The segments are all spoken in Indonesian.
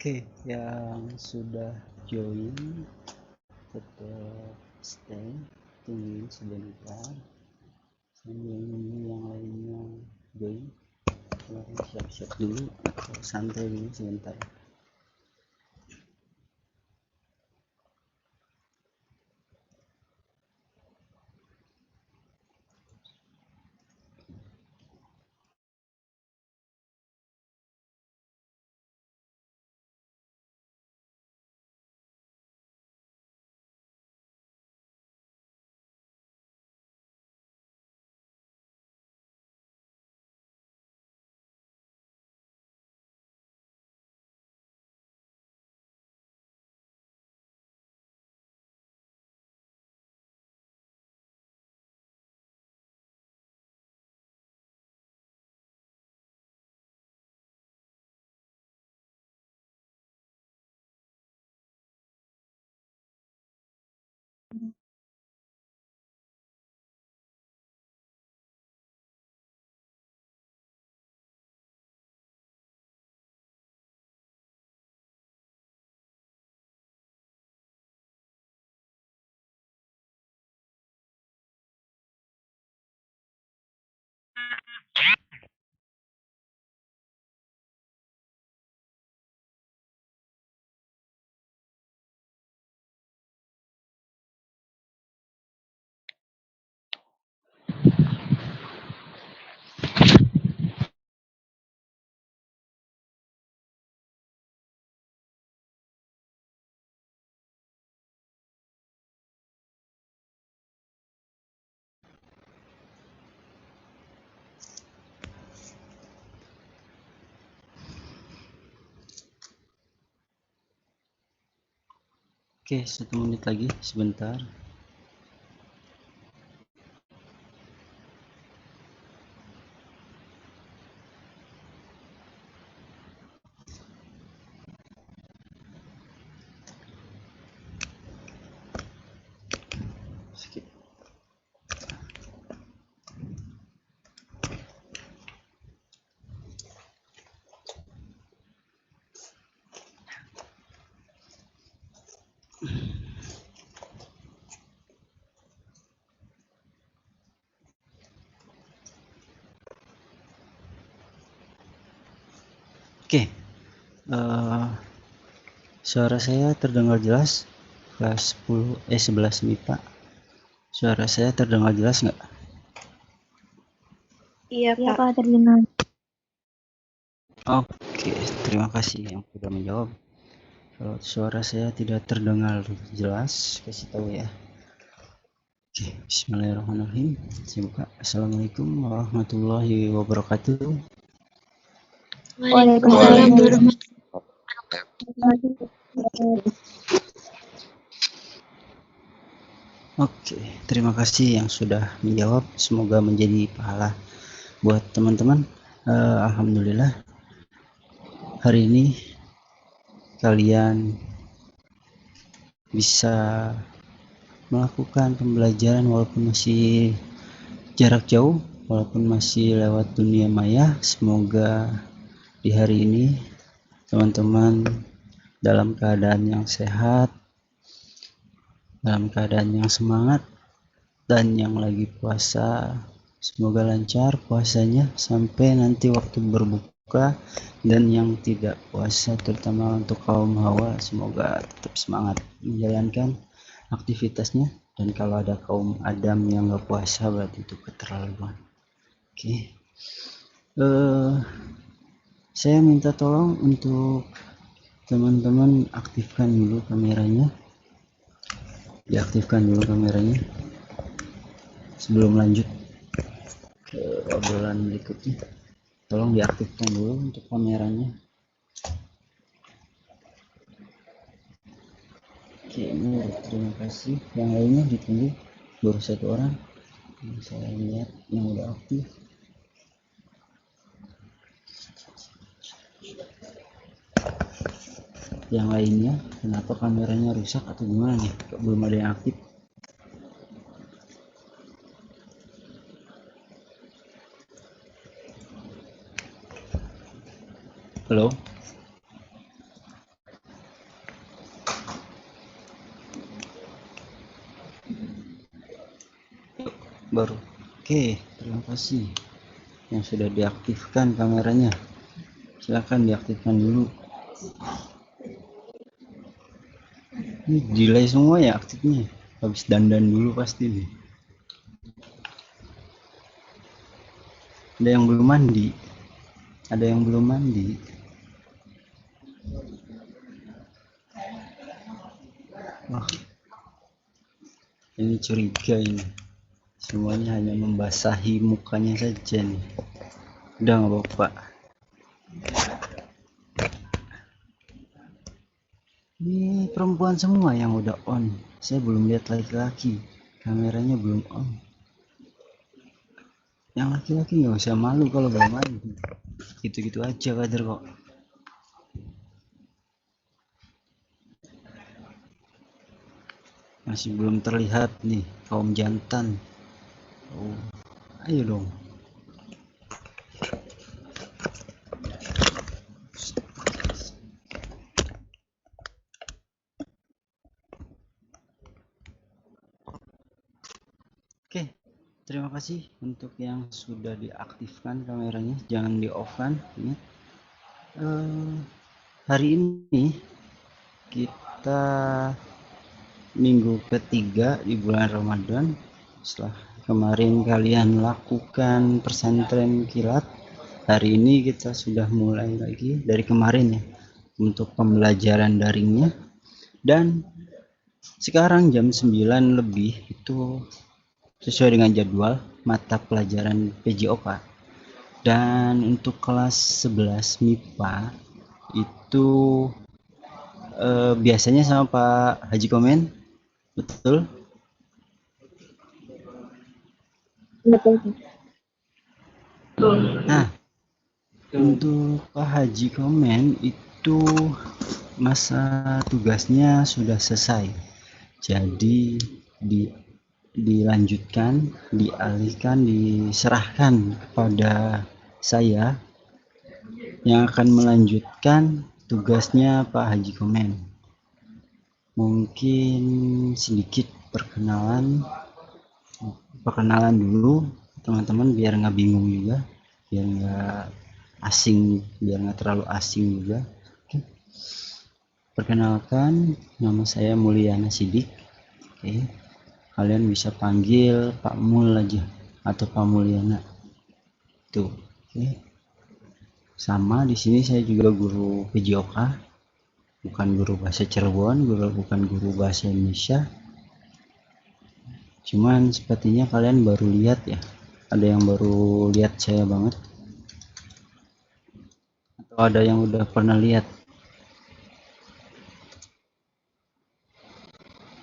Oke, yang sudah join tetap stay, tungguin sebentar sambil nunggu yang lainnya join. Siap-siap dulu, santai dulu sebentar. Oke, 1 menit lagi, sebentar. Skip. Oke, suara saya terdengar jelas? Kelas 11 MIPA. Suara saya terdengar jelas nggak? Iya, Pak, terdengar. Oke, terima kasih yang sudah menjawab. Kalau suara saya tidak terdengar jelas, kasih tahu ya. Oke, bismillahirrahmanirrahim. Saya buka. Assalamualaikum warahmatullahi wabarakatuh. Waalaikumsalam warahmatullahi wabarakatuh. Oke, terima kasih yang sudah menjawab. Semoga menjadi pahala buat teman-teman. Alhamdulillah, hari ini kalian bisa melakukan pembelajaran walaupun masih jarak jauh, walaupun masih lewat dunia maya. Semoga di hari ini teman-teman dalam keadaan yang sehat, dalam keadaan yang semangat, dan yang lagi puasa semoga lancar puasanya sampai nanti waktu berbuka. Dan yang tidak puasa, terutama untuk kaum hawa, semoga tetap semangat menjalankan aktivitasnya. Dan kalau ada kaum Adam yang nggak puasa, berarti itu keterlaluan. Oke. Saya minta tolong untuk teman-teman aktifkan dulu kameranya. Diaktifkan dulu kameranya sebelum lanjut ke obrolan berikutnya. Tolong diaktifkan dulu untuk kameranya. Oke, ini terima kasih. Yang lainnya ditunggu, baru 1 orang yang saya lihat yang udah aktif. Yang lainnya kenapa kameranya rusak atau gimana nih, kok belum ada yang aktif? Halo. baru. Oke, terima kasih yang sudah diaktifkan kameranya. Silakan diaktifkan dulu. Ini delay semua ya aktifnya. Habis dandan dulu pasti nih. Ada yang belum mandi. Ada yang belum mandi. Wah, ini curiga ini. Semuanya hanya membasahi mukanya saja nih. Udah nggak apa-apa. Ini perempuan semua yang udah on. Saya belum lihat laki-laki. Kameranya belum on. Yang laki-laki nggak usah malu kalau belum mandi. Gitu-gitu aja kader kok. Masih belum terlihat nih kaum jantan. Oh, ayo dong. Oke, terima kasih untuk yang sudah diaktifkan kameranya. Jangan di off kan. Hari ini kita minggu ketiga di bulan Ramadan. Setelah kemarin kalian lakukan pesantren kilat, hari ini kita sudah mulai lagi dari kemarin ya untuk pembelajaran daringnya. Dan sekarang jam 9 lebih itu sesuai dengan jadwal mata pelajaran PJOK. Dan untuk kelas 11 MIPA itu biasanya sama Pak Haji Komen, betul? Betul. Nah, untuk Pak Haji Komen itu masa tugasnya sudah selesai. Jadi dilanjutkan, dialihkan, diserahkan kepada saya yang akan melanjutkan tugasnya Pak Haji Komen. Mungkin sedikit perkenalan dulu teman-teman biar nggak bingung juga, biar nggak asing, biar nggak terlalu asing juga. Oke. Perkenalkan, nama saya Mulyana Sidik. Oke. Kalian bisa panggil Pak Mul aja atau Pak Mulyana. Tuh. Oke. Sama di sini saya juga guru PJOK, bukan guru bahasa Cirebon, bukan guru bahasa Indonesia. Cuman sepertinya kalian baru lihat ya. Ada yang baru lihat saya banget. Atau ada yang udah pernah lihat?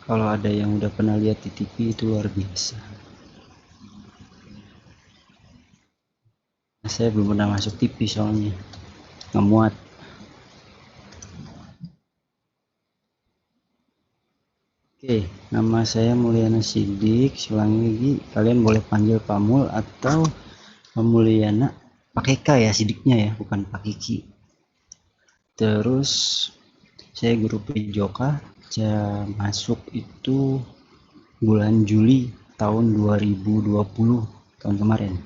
Kalau ada yang udah pernah lihat di TV itu luar biasa. Nah, saya belum pernah masuk TV soalnya. Nggak muat. Oke, nama saya Mulyana Sidik. Selangi lagi kalian boleh panggil Pak Mul atau Pak Mulyana. Pakai K ya Sidiknya ya, bukan pakai Ki. Terus saya guru PJOK. Saya masuk itu bulan Juli tahun 2020, tahun kemarin.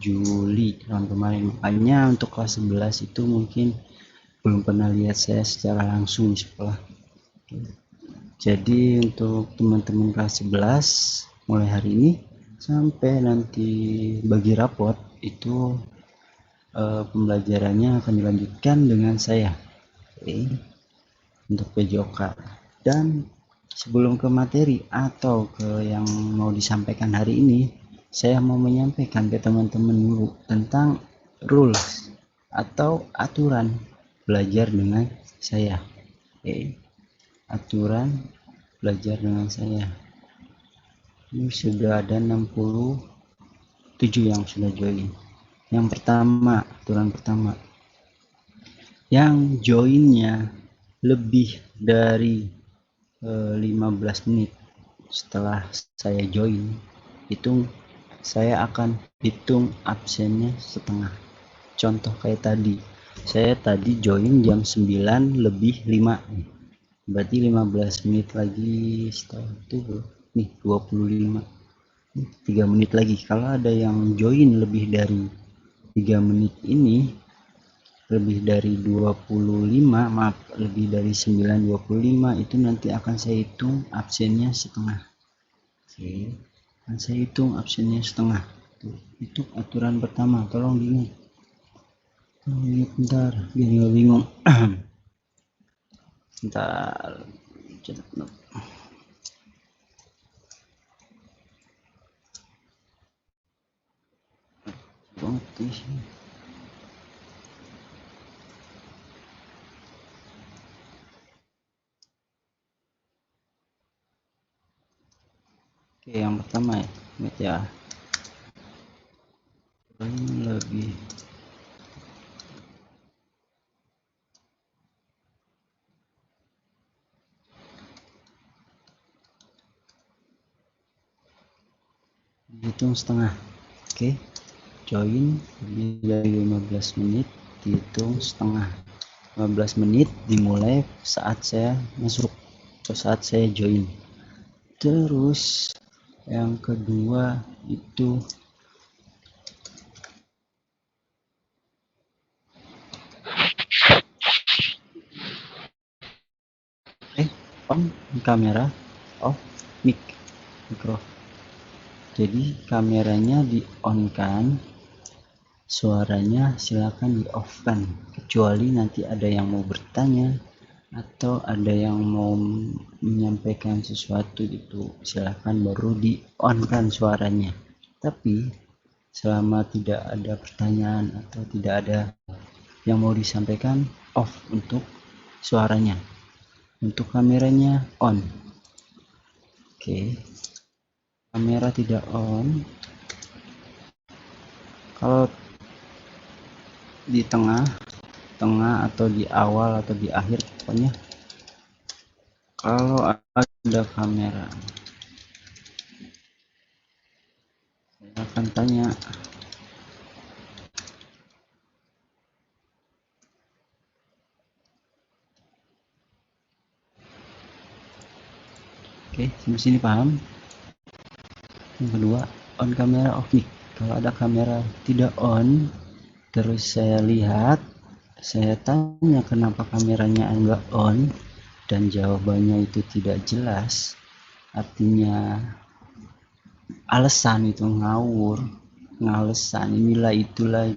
Juli tahun kemarin. Makanya untuk kelas 11 itu mungkin belum pernah lihat saya secara langsung di sekolah. Jadi untuk teman-teman kelas 11 mulai hari ini sampai nanti bagi rapot itu pembelajarannya akan dilanjutkan dengan saya. Oke. Untuk PJOK. Dan sebelum ke materi atau ke yang mau disampaikan hari ini, saya mau menyampaikan ke teman-teman dulu tentang rules atau aturan belajar dengan saya. Oke. Aturan belajar dengan saya. Ini sudah ada 67 yang sudah join. Yang pertama, aturan pertama. Yang joinnya lebih dari 15 menit setelah saya join, saya akan hitung absennya setengah. Contoh kayak tadi, saya tadi join jam 9 lebih 5, berarti 15 menit lagi setelah itu nih 25. 3 menit lagi. Kalau ada yang join lebih dari 3 menit ini, lebih dari 25, maaf, lebih dari 9.25, itu nanti akan saya hitung absennya setengah. Oke, akan saya hitung absennya setengah. Itu aturan pertama, tolong diingat. Bentar, biar nggak bingung. Bentar, catat note. Banget di sini. Oke, yang pertama ya, ingat ya. Lebih dihitung setengah. Oke, join lebih dari 15 menit dihitung setengah. 15 menit dimulai saat saya masuk atau saat saya join. Terus yang kedua itu on kamera, off mic, mikro. Jadi kameranya di on kan, suaranya silakan di off kan, kecuali nanti ada yang mau bertanya atau ada yang mau menyampaikan sesuatu, itu silakan baru di on kan suaranya. Tapi selama tidak ada pertanyaan atau tidak ada yang mau disampaikan, off untuk suaranya. Untuk kameranya on. Oke, kamera tidak on. Kalau di tengah atau di awal atau di akhir, pokoknya kalau ada kamera saya akan tanya. Oke, sampai sini paham? Yang kedua, on kamera off mic. Kalau ada kamera tidak on, terus saya lihat, saya tanya kenapa kameranya enggak on, dan jawabannya itu tidak jelas, artinya alasan itu ngawur, ngalesan, inilah itulah.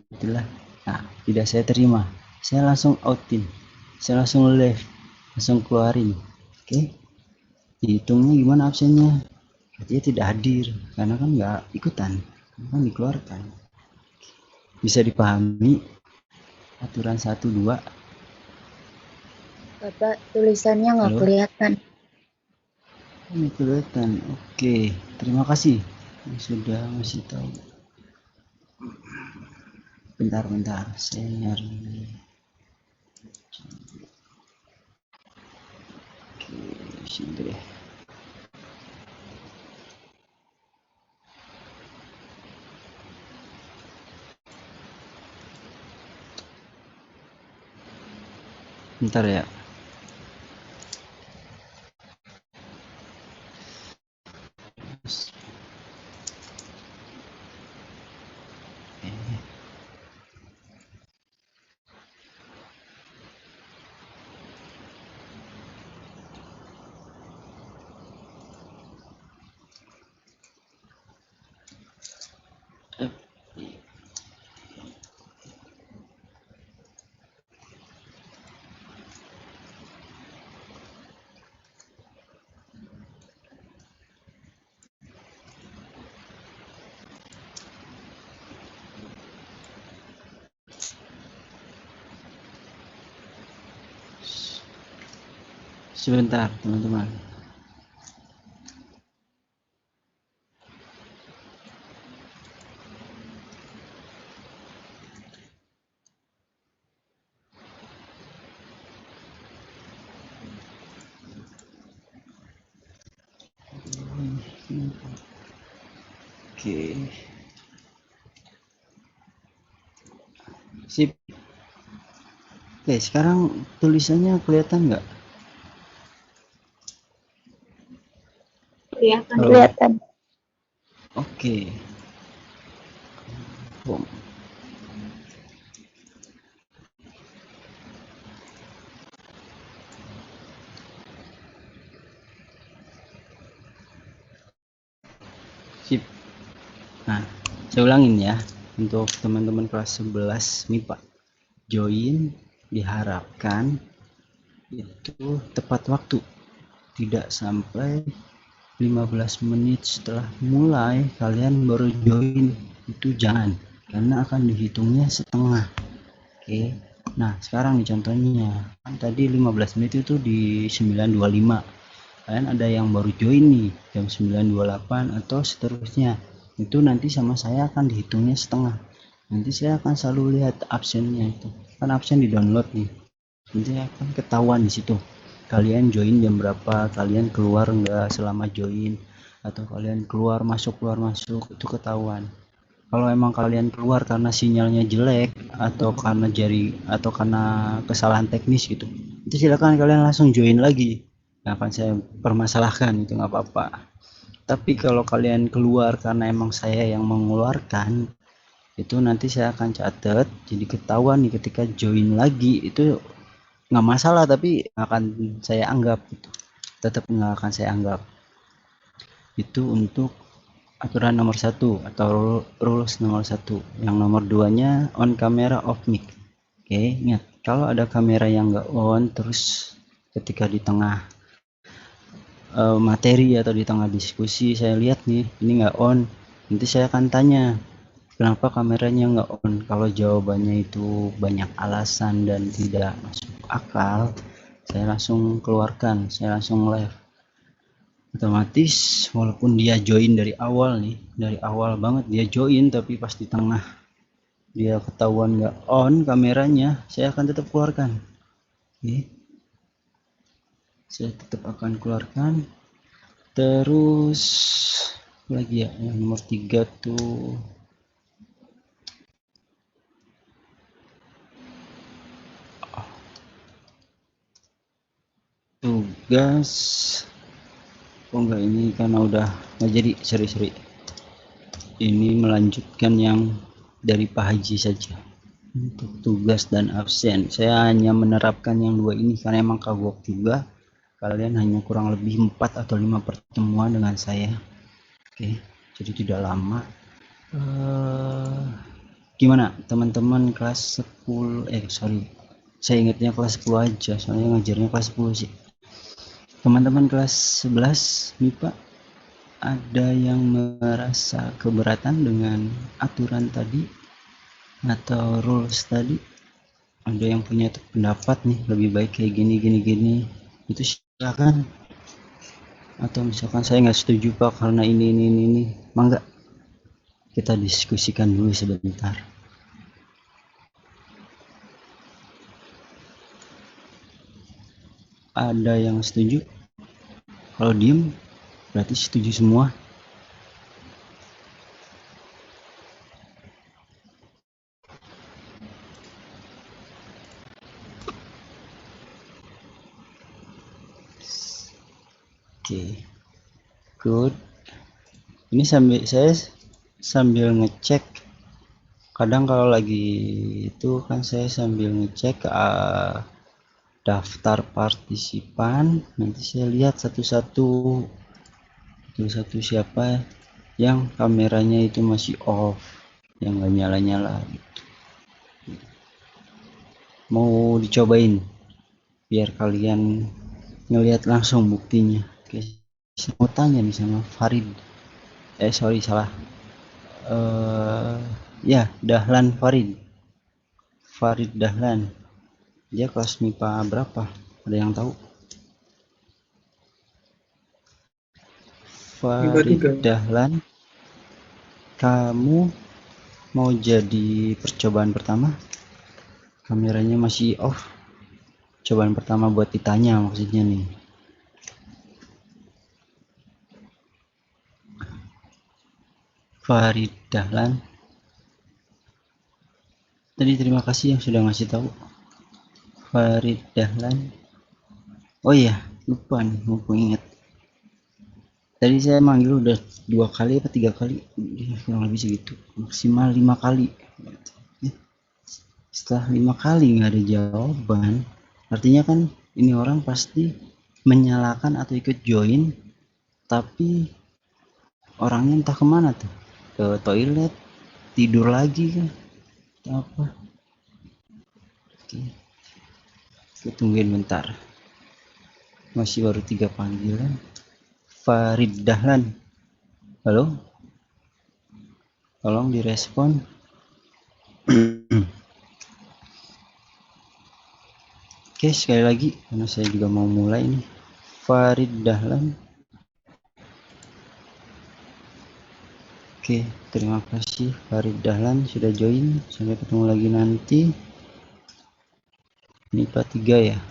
Nah, tidak saya terima. Saya langsung outin, saya langsung left, langsung keluarin. Oke, dihitungnya gimana absennya? Dia tidak hadir karena kan nggak ikutan, kan dikeluarkan. Bisa dipahami aturan 1-2? Bapak, tulisannya nggak Halo? kelihatan. Ini kelihatan. Oke, terima kasih yang sudah ngasih tahu. Bentar, saya nyari. Oke, sini deh. Bentar ya. Sebentar, teman-teman. Oke. Sip. Oke, sekarang tulisannya kelihatan nggak? Kelihatan. Halo? Kelihatan. Oke. Bom. Sip. Nah, saya ulangin ya. Untuk teman-teman kelas 11 MIPA, join diharapkan itu tepat waktu, tidak sampai 15 menit setelah mulai kalian baru join. Itu jangan, karena akan dihitungnya setengah. Oke. Nah, sekarang nih contohnya. Kan tadi 15 menit itu di 9.25. Kalian ada yang baru join nih jam 9.28 atau seterusnya. Itu nanti sama saya akan dihitungnya setengah. Nanti saya akan selalu lihat absennya itu. Kan absen di download nih. Nanti akan ketahuan di situ. Kalian join jam berapa, kalian keluar nggak selama join, atau kalian keluar masuk itu ketahuan. Kalau emang kalian keluar karena sinyalnya jelek atau karena kesalahan teknis gitu, itu silakan kalian langsung join lagi. Nggak akan saya permasalahkan, itu nggak apa-apa. Tapi kalau kalian keluar karena emang saya yang mengeluarkan, itu nanti saya akan catat, jadi ketahuan nih ketika join lagi. Itu nggak masalah, tapi akan saya anggap gitu. Tetap nggak akan saya anggap. Itu untuk aturan nomor 1 atau rules nomor 1. Yang nomor 2-nya on camera off mic. Oke, ingat, kalau ada kamera yang nggak on terus ketika di tengah materi atau di tengah diskusi saya lihat nih ini nggak on, nanti saya akan tanya kenapa kameranya nggak on. Kalau jawabannya itu banyak alasan dan tidak masuk akal, saya langsung keluarkan, saya langsung live. Otomatis walaupun dia join dari awal nih, dari awal banget dia join, tapi pas di tengah dia ketahuan nggak on kameranya, saya akan tetap keluarkan. Oke, saya tetap akan keluarkan. Terus lagi ya, yang nomor 3 tuh tugas. Oh enggak, ini karena udah nggak jadi, seri ini melanjutkan yang dari Pak Haji saja. Untuk tugas dan absen saya hanya menerapkan yang 2 ini karena emang kagok juga kalian hanya kurang lebih 4 atau 5 pertemuan dengan saya. Oke, jadi tidak lama. Gimana teman-teman kelas 10, saya ingatnya kelas 10 aja, soalnya ngajarnya kelas 10 sih. Teman-teman kelas 11 MIPA, ada yang merasa keberatan dengan aturan tadi atau rules tadi? Ada yang punya pendapat nih lebih baik kayak gini, itu silakan. Atau misalkan saya nggak setuju Pak karena ini, mangga kita diskusikan dulu sebentar. Ada yang setuju? Kalau diem berarti setuju semua. Oke, good. Ini saya sambil ngecek. Kadang kalau lagi itu kan saya sambil ngecek daftar partisipan. Nanti saya lihat satu-satu siapa yang kameranya itu masih off, yang nggak nyala-nyala gitu. Mau dicobain biar kalian ngelihat langsung buktinya. Oke, saya mau tanya nih sama Farid. Salah. Ya, Dahlan Farid. Farid Dahlan. Dia kelas MIPA berapa? Ada yang tahu? Farid Dahlan, kamu mau jadi percobaan pertama? Kameranya masih off. Cobaan pertama buat ditanya maksudnya nih. Farid Dahlan. Tadi terima kasih yang sudah ngasih tahu. Farid Dahlan. Oh iya, lupa nih, mumpung ingat. Tadi saya manggil udah 2 kali apa 3 kali, kurang lebih segitu, maksimal 5 kali. Setelah 5 kali nggak ada jawaban, artinya kan ini orang pasti menyalakan atau ikut join, tapi orangnya entah kemana tuh, ke toilet, tidur lagi kan, apa. Oke, kita tungguin bentar, masih baru 3 panggilan. Farid Dahlan, halo, tolong direspon. Oke, sekali lagi karena saya juga mau mulai nih. Farid Dahlan. Oke, terima kasih Farid Dahlan sudah join. Sampai ketemu lagi nanti. MIPA 3 ya.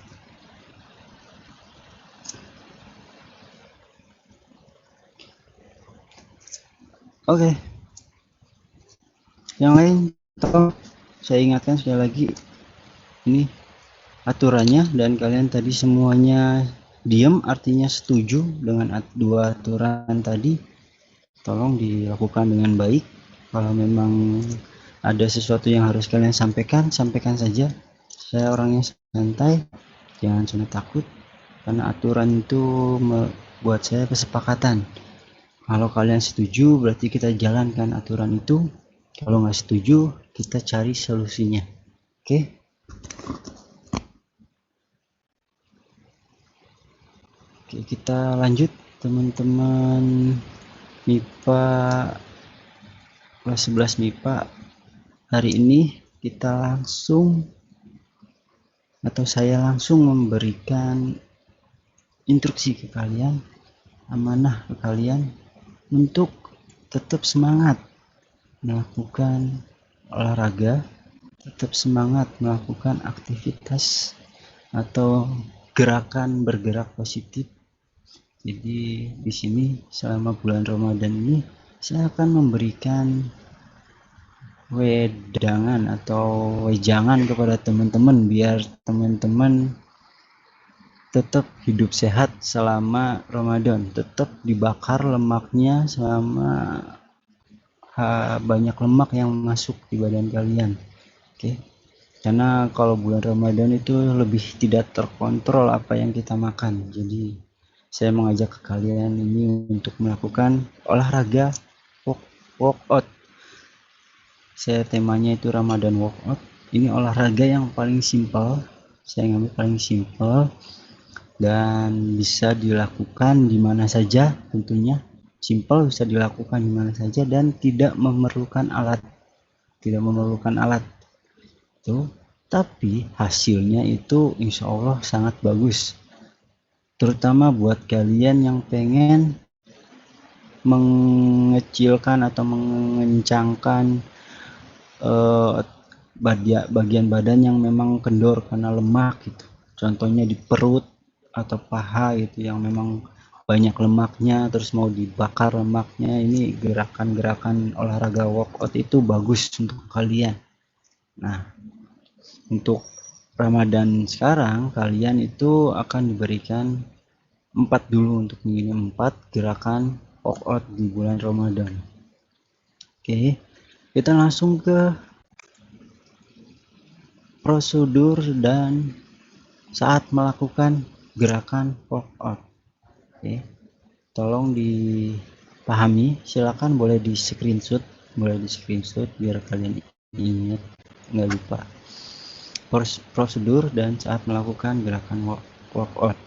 Oke. Yang lain, saya ingatkan sekali lagi, ini aturannya, dan kalian tadi semuanya diam artinya setuju dengan dua aturan tadi. Tolong dilakukan dengan baik. Kalau memang ada sesuatu yang harus kalian sampaikan, sampaikan saja. Saya orangnya santai, jangan cuma takut, karena aturan itu buat saya kesepakatan. Kalau kalian setuju, berarti kita jalankan aturan itu. Kalau nggak setuju, kita cari solusinya. Oke? Oke, kita lanjut teman-teman MIPA kelas 11 MIPA. Hari ini kita langsung, atau saya langsung memberikan instruksi ke kalian, amanah ke kalian untuk tetap semangat melakukan olahraga, tetap semangat melakukan aktivitas atau gerakan bergerak positif. Jadi di sini selama bulan Ramadan ini saya akan memberikan wedangan atau wejangan kepada teman-teman biar teman-teman tetap hidup sehat selama Ramadan, tetap dibakar lemaknya selama banyak lemak yang masuk di badan kalian. Oke. Karena kalau bulan Ramadan itu lebih tidak terkontrol apa yang kita makan. Jadi saya mengajak ke kalian ini untuk melakukan olahraga workout. Saya temanya itu Ramadan workout. Ini olahraga yang paling simpel. Saya ngambil paling simpel dan bisa dilakukan di mana saja tentunya. Simpel, bisa dilakukan di mana saja dan tidak memerlukan alat. Tuh, tapi hasilnya itu insya Allah sangat bagus. Terutama buat kalian yang pengen mengecilkan atau mengencangkan bagian badan yang memang kendor karena lemak gitu. Contohnya di perut atau paha gitu yang memang banyak lemaknya, terus mau dibakar lemaknya. Ini gerakan-gerakan olahraga workout itu bagus untuk kalian. Nah, untuk Ramadan sekarang kalian itu akan diberikan 4 dulu, untuk begini 4 gerakan workout di bulan Ramadan. Oke, kita langsung ke prosedur dan saat melakukan gerakan workout. Oke, tolong dipahami, silakan boleh di screenshot biar kalian ingat, nggak lupa. Prosedur dan saat melakukan gerakan workout.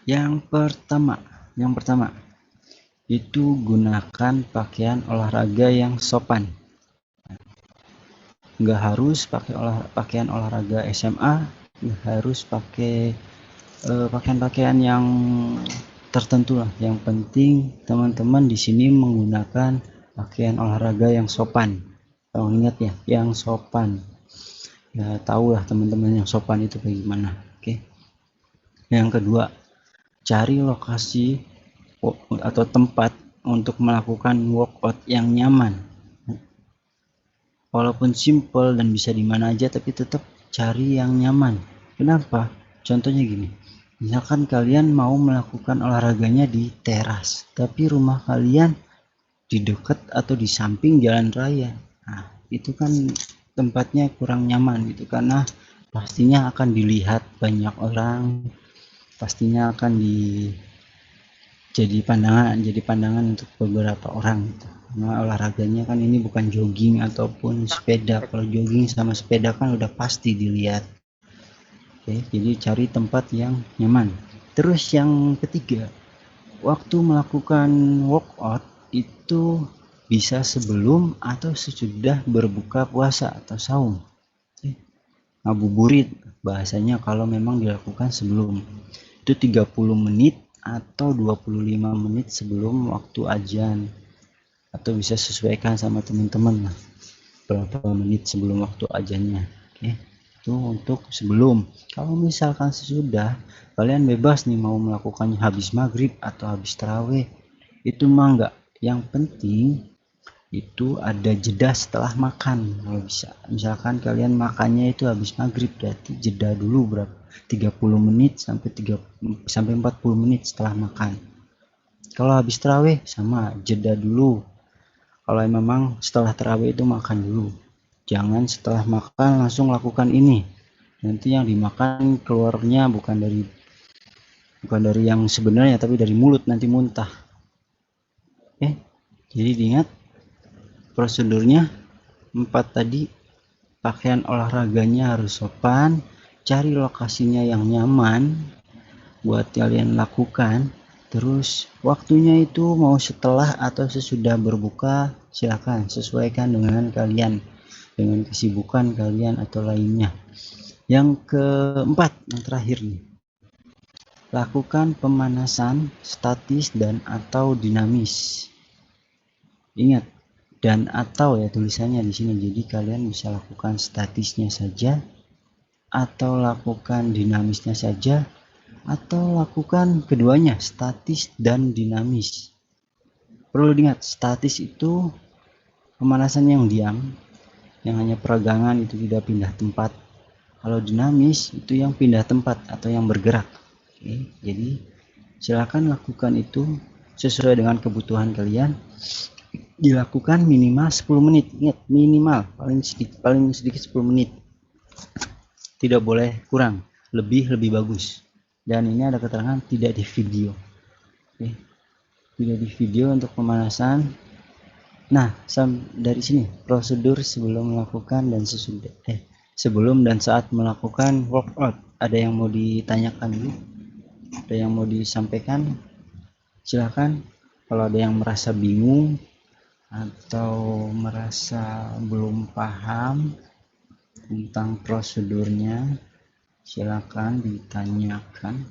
Yang pertama itu gunakan pakaian olahraga yang sopan. Nggak harus pakai pakaian olahraga SMA, nggak harus pakai pakaian-pakaian yang tertentu lah. Yang penting teman-teman di sini menggunakan pakaian olahraga yang sopan. Tolong ingat ya, yang sopan. Ya tahulah teman-teman yang sopan itu bagaimana. Oke. Yang kedua, cari lokasi atau tempat untuk melakukan workout yang nyaman. Walaupun simple dan bisa di mana aja, tapi tetap cari yang nyaman. Kenapa? Contohnya gini, Misalkan kalian mau melakukan olahraganya di teras, tapi rumah kalian di dekat atau di samping jalan raya. Nah, itu kan tempatnya kurang nyaman gitu, karena pastinya akan dilihat banyak orang, pastinya akan jadi pandangan untuk beberapa orang gitu. Nah, olahraganya kan ini bukan jogging ataupun sepeda. Kalau jogging sama sepeda kan udah pasti dilihat. Oke, jadi cari tempat yang nyaman. Terus yang ketiga, waktu melakukan workout itu bisa sebelum atau sesudah berbuka puasa atau saum. Ngabuburit bahasanya kalau memang dilakukan sebelum. Itu 30 menit atau 25 menit sebelum waktu azan. Atau bisa sesuaikan sama teman-teman lah, berapa menit sebelum waktu azannya. Oke, itu untuk sebelum. Kalau misalkan sesudah, kalian bebas nih mau melakukannya habis maghrib atau habis tarawih, itu mah enggak. Yang penting itu ada jeda setelah makan. Kalau bisa, misalkan kalian makannya itu habis maghrib, berarti jeda dulu berapa, 30 menit sampai 40 menit setelah makan. Kalau habis tarawih sama, jeda dulu. Kalau memang setelah tarawih itu makan dulu, jangan setelah makan langsung lakukan ini, nanti yang dimakan keluarnya bukan dari yang sebenarnya, tapi dari mulut, nanti muntah. Jadi diingat prosedurnya 4 tadi. Pakaian olahraganya harus sopan, cari lokasinya yang nyaman buat kalian lakukan. Terus waktunya itu mau setelah atau sesudah berbuka, silakan sesuaikan dengan kalian, dengan kesibukan kalian atau lainnya. Yang keempat, yang terakhir nih, lakukan pemanasan statis dan atau dinamis. Ingat, dan atau ya tulisannya di sini, jadi kalian bisa lakukan statisnya saja atau lakukan dinamisnya saja, atau lakukan keduanya, statis dan dinamis. Perlu diingat, statis itu pemanasan yang diam, yang hanya peregangan, itu tidak pindah tempat. Kalau dinamis itu yang pindah tempat atau yang bergerak. Oke, jadi silakan lakukan itu sesuai dengan kebutuhan kalian. Dilakukan minimal 10 menit. Ingat, minimal, paling sedikit 10 menit. Tidak boleh kurang, lebih bagus. Dan ini ada keterangan tidak di video. Oke, tidak di video untuk pemanasan. Nah, dari sini prosedur sebelum melakukan dan sesudah, sebelum dan saat melakukan workout. Ada yang mau ditanyakan dulu? Ada yang mau disampaikan? Silakan. Kalau ada yang merasa bingung atau merasa belum paham tentang prosedurnya, silakan ditanyakan.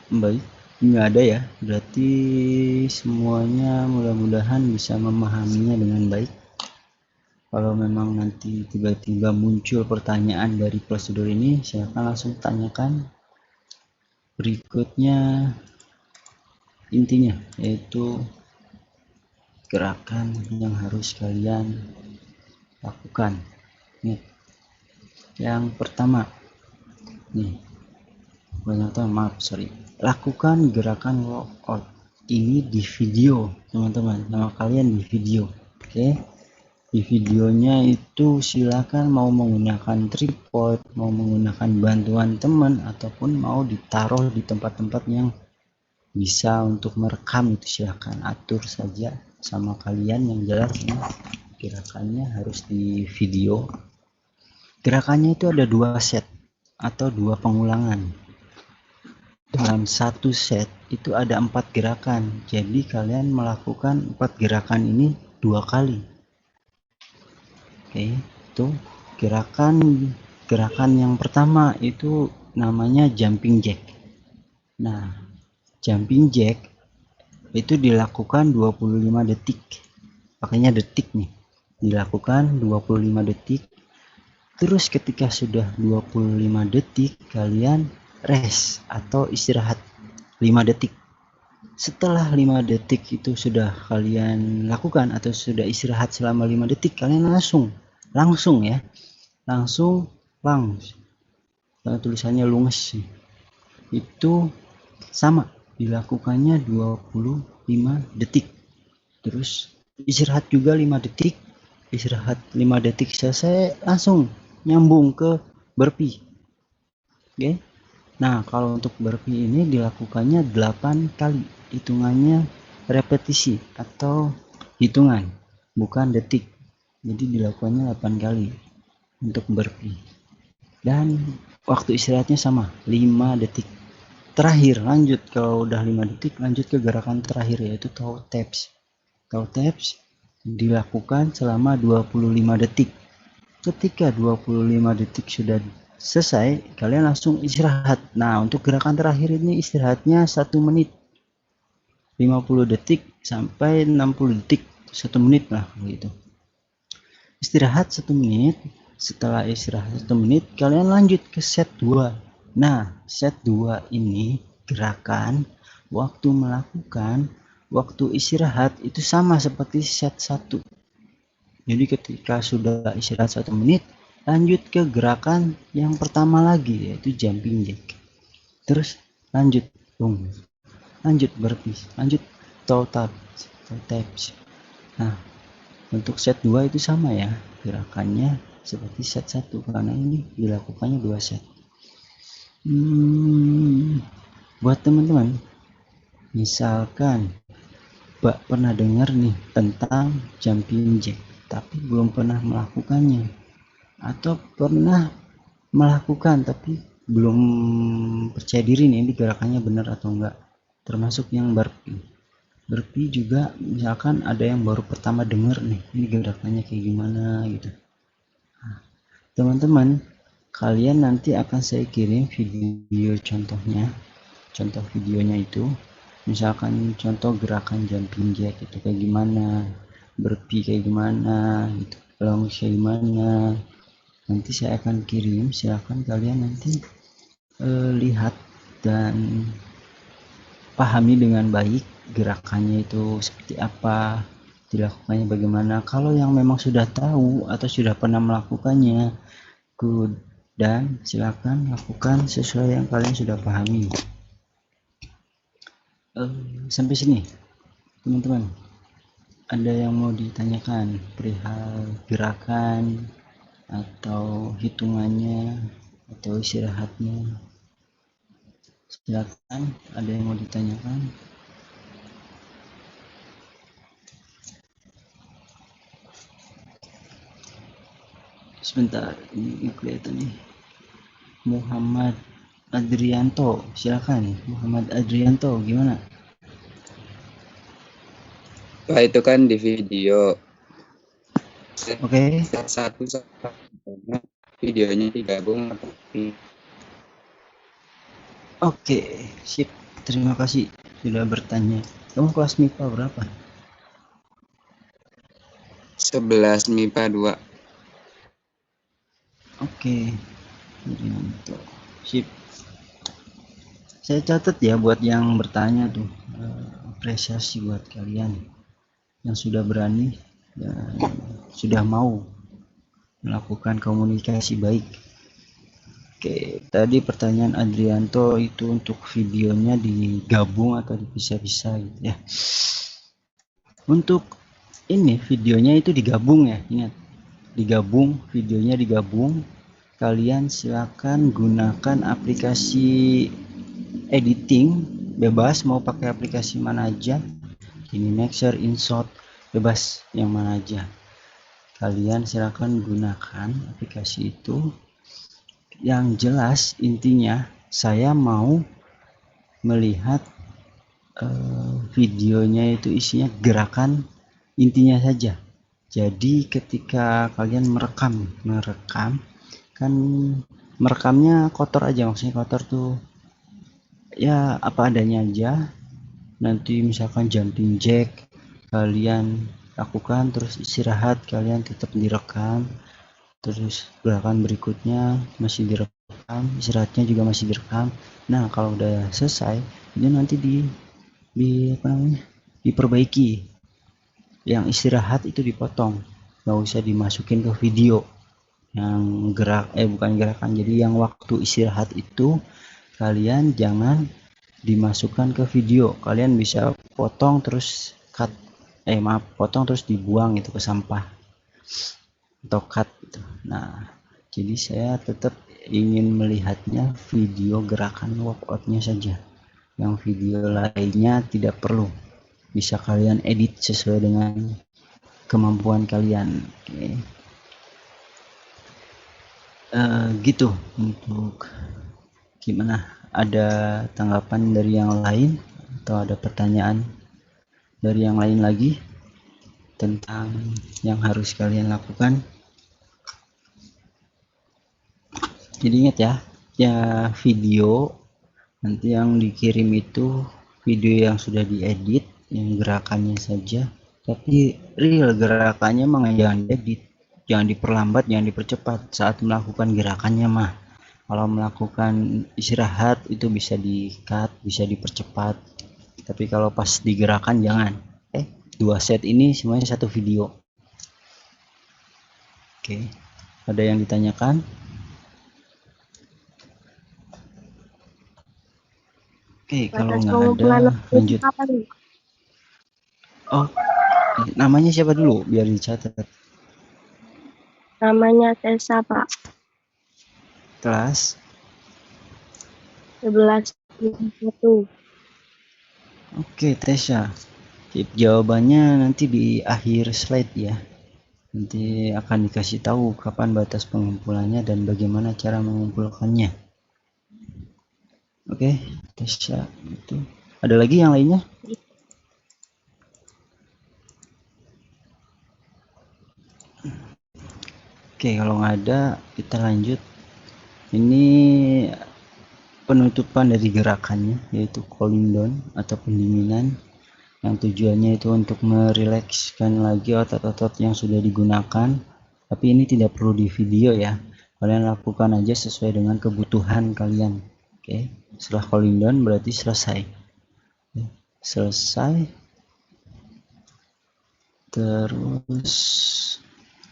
Baik, nggak ada ya, berarti semuanya mudah-mudahan bisa memahaminya dengan baik. Kalau memang nanti tiba-tiba muncul pertanyaan dari prosedur ini, silakan langsung tanyakan. Berikutnya intinya yaitu gerakan yang harus kalian lakukan. Nih, yang pertama nih, lakukan gerakan workout ini di video, teman-teman. Nama kalian di video. Oke. Di videonya itu silakan mau menggunakan tripod, mau menggunakan bantuan teman, ataupun mau ditaruh di tempat-tempat yang bisa untuk merekam, itu silakan atur saja sama kalian. Yang jelas gerakannya harus di video. Gerakannya itu ada 2 set atau 2 pengulangan. Dalam 1 set itu ada 4 gerakan, jadi kalian melakukan 4 gerakan ini 2 kali. Oke, itu gerakan yang pertama itu namanya jumping jack. Nah, jumping jack itu dilakukan 25 detik. Pakainya detik nih. Dilakukan 25 detik. Terus ketika sudah 25 detik, kalian rest atau istirahat 5 detik. Setelah 5 detik itu sudah kalian lakukan atau sudah istirahat selama 5 detik, kalian langsung ya, langsung tulisannya lunges itu sama dilakukannya 25 detik. Terus istirahat juga 5 detik, istirahat 5 detik selesai, langsung nyambung ke burpee. Oke. Nah, kalau untuk burpee ini dilakukannya 8 kali. Hitungannya repetisi atau hitungan, bukan detik. Jadi dilakukannya 8 kali untuk burpee. Dan waktu istirahatnya sama, 5 detik. Terakhir lanjut, kalau udah 5 detik lanjut ke gerakan terakhir, yaitu toe taps. Toe taps dilakukan selama 25 detik. Ketika 25 detik sudah selesai, kalian langsung istirahat. Nah, untuk gerakan terakhir ini istirahatnya 1 menit, 50 detik sampai 60 detik, 1 menit lah gitu. Istirahat 1 menit. Setelah istirahat 1 menit, kalian lanjut ke set 2. Nah, set 2 ini gerakan waktu melakukan, waktu istirahat itu sama seperti set 1. Jadi ketika sudah istirahat 1 menit, lanjut ke gerakan yang pertama lagi, yaitu jumping jack. Terus lanjut lanjut burpees, lanjut toe taps. Nah, untuk set 2 itu sama ya, gerakannya seperti set 1 karena ini dilakukannya 2 set. Buat teman-teman, misalkan Mbak pernah dengar nih tentang jumping jack tapi belum pernah melakukannya, atau pernah melakukan tapi belum percaya diri nih ini gerakannya benar atau enggak, termasuk yang burpee juga, misalkan ada yang baru pertama dengar nih ini gerakannya kayak gimana gitu. Nah, teman-teman, kalian nanti akan saya kirim video contohnya, contoh videonya itu, misalkan contoh gerakan jumping jack itu kayak gimana, burpee kayak gimana gitu, lunge kayak gimana, nanti saya akan kirim. Silahkan kalian nanti lihat dan pahami dengan baik gerakannya itu seperti apa, dilakukannya bagaimana. Kalau yang memang sudah tahu atau sudah pernah melakukannya, good, dan silakan lakukan sesuai yang kalian sudah pahami. Sampai sini teman-teman, ada yang mau ditanyakan perihal gerakan atau hitungannya atau istirahatnya? Silakan, ada yang mau ditanyakan? Sebentar, ini kelihatan nih. Muhammad Adrianto, silakan. Muhammad Adrianto, gimana? Pak, itu kan di video. Oke. Satu videonya digabung tapi. Oke, sip. Terima kasih sudah bertanya. Kamu kelas MIPA berapa? 11 MIPA 2. Oke. Adrianto. Sip. Saya catat ya buat yang bertanya tuh. Apresiasi buat kalian yang sudah berani dan sudah mau melakukan komunikasi baik. Oke, tadi pertanyaan Adrianto itu untuk videonya digabung atau dipisah-pisah gitu ya. Untuk ini videonya itu digabung ya, ingat. Digabung, videonya digabung. Kalian silakan gunakan aplikasi editing bebas, mau pakai aplikasi mana aja. Ini Mixer, InShot, bebas yang mana aja. Kalian silakan gunakan aplikasi itu. Yang jelas intinya saya mau melihat videonya itu isinya gerakan intinya saja. Jadi ketika kalian merekam kan merekamnya kotor aja, maksudnya kotor tuh ya apa adanya aja. Nanti misalkan jumping jack kalian lakukan, terus istirahat kalian tetap direkam, terus gerakan berikutnya masih direkam, istirahatnya juga masih direkam. Nah kalau udah selesai itu nanti diperbaiki. Yang istirahat itu dipotong, nggak usah dimasukin ke video. Yang bukan gerakan, jadi yang waktu istirahat itu kalian jangan dimasukkan ke video. Kalian bisa potong terus potong terus dibuang itu ke sampah atau cut gitu. Nah, jadi saya tetap ingin melihatnya video gerakan workoutnya saja. Yang video lainnya tidak perlu, bisa kalian edit sesuai dengan kemampuan kalian. Oke. Gitu untuk gimana, ada tanggapan dari yang lain atau ada pertanyaan dari yang lain lagi tentang yang harus kalian lakukan? Jadi ingat ya video nanti yang dikirim itu video yang sudah diedit, yang gerakannya saja, tapi real gerakannya mah jangan diedit, jangan diperlambat, jangan dipercepat saat melakukan gerakannya mah. Kalau melakukan istirahat itu bisa di-cut, bisa dipercepat, tapi kalau pas digerakkan jangan. 2 set ini semuanya satu video. Oke, ada yang ditanyakan? Oke, kalau nggak ada lanjut. Oh, namanya siapa dulu biar dicatat? Namanya Tessa, Pak. Kelas 11-1. Oke, Tessa. Jawabannya nanti di akhir slide ya. Nanti akan dikasih tahu kapan batas pengumpulannya dan bagaimana cara mengumpulkannya. Oke, Tessa itu. Ada lagi yang lainnya? Oke, kalau nggak ada kita lanjut. Ini penutupan dari gerakannya, yaitu cooling down atau pendinginan, yang tujuannya itu untuk merilekskan lagi otot-otot yang sudah digunakan. Tapi ini tidak perlu di video ya, kalian lakukan aja sesuai dengan kebutuhan kalian. Oke, setelah cooling down berarti selesai. Terus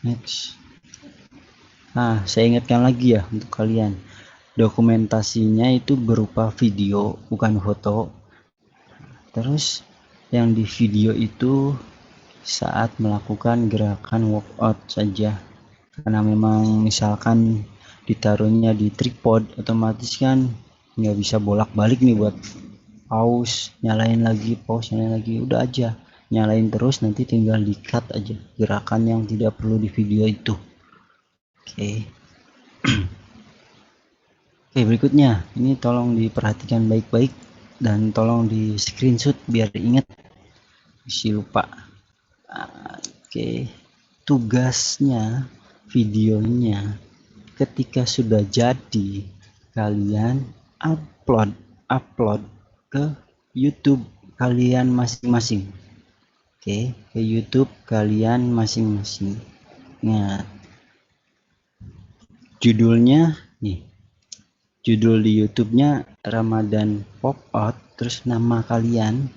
next. Nah, saya ingatkan lagi ya untuk kalian, dokumentasinya itu berupa video, bukan foto. Terus yang di video itu saat melakukan gerakan workout saja, karena memang misalkan ditaruhnya di tripod, otomatis kan nggak bisa bolak-balik nih buat pause, nyalain lagi, udah aja nyalain terus, nanti tinggal di cut aja gerakan yang tidak perlu di video itu. Oke. Oke, berikutnya ini tolong diperhatikan baik-baik dan tolong di screenshot biar ingat, isi lupa. Oke, tugasnya videonya ketika sudah jadi kalian upload ke YouTube kalian masing-masing. Oke, ke YouTube kalian masing-masing. Nah, judulnya nih, judul di YouTube-nya Ramadan Pop Out, terus nama kalian,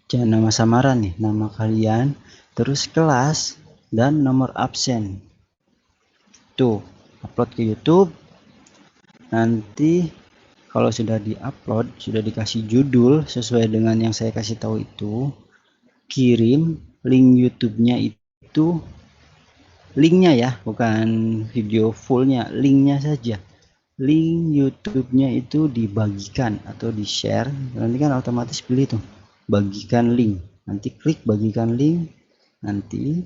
jangan nama samaran nih, nama kalian, terus kelas dan nomor absen. Tuh, upload ke YouTube. Nanti kalau sudah di-upload, sudah dikasih judul sesuai dengan yang saya kasih tahu itu, kirim link YouTube-nya itu, linknya ya, bukan video fullnya, linknya saja. Link YouTube-nya itu dibagikan atau di-share, nanti kan otomatis pilih tuh bagikan link, nanti klik bagikan link, nanti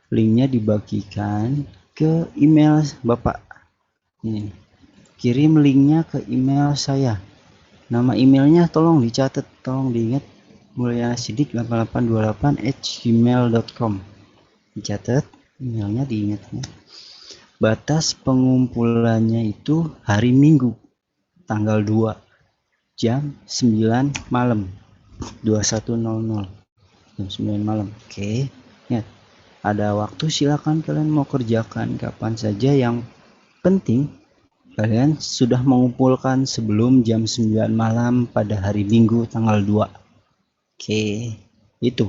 linknya dibagikan ke email Bapak. Nih, kirim linknya ke email saya, nama emailnya tolong dicatat, tolong diingat, mulyasidik8828@gmail.com. dicatat emailnya, diingatnya. Batas pengumpulannya itu hari Minggu tanggal 2 jam 9 malam, 21.00 jam 9 malam. Oke, ingat, ada waktu, silakan kalian mau kerjakan kapan saja, yang penting kalian sudah mengumpulkan sebelum jam 9 malam pada hari Minggu tanggal 2. Oke, itu.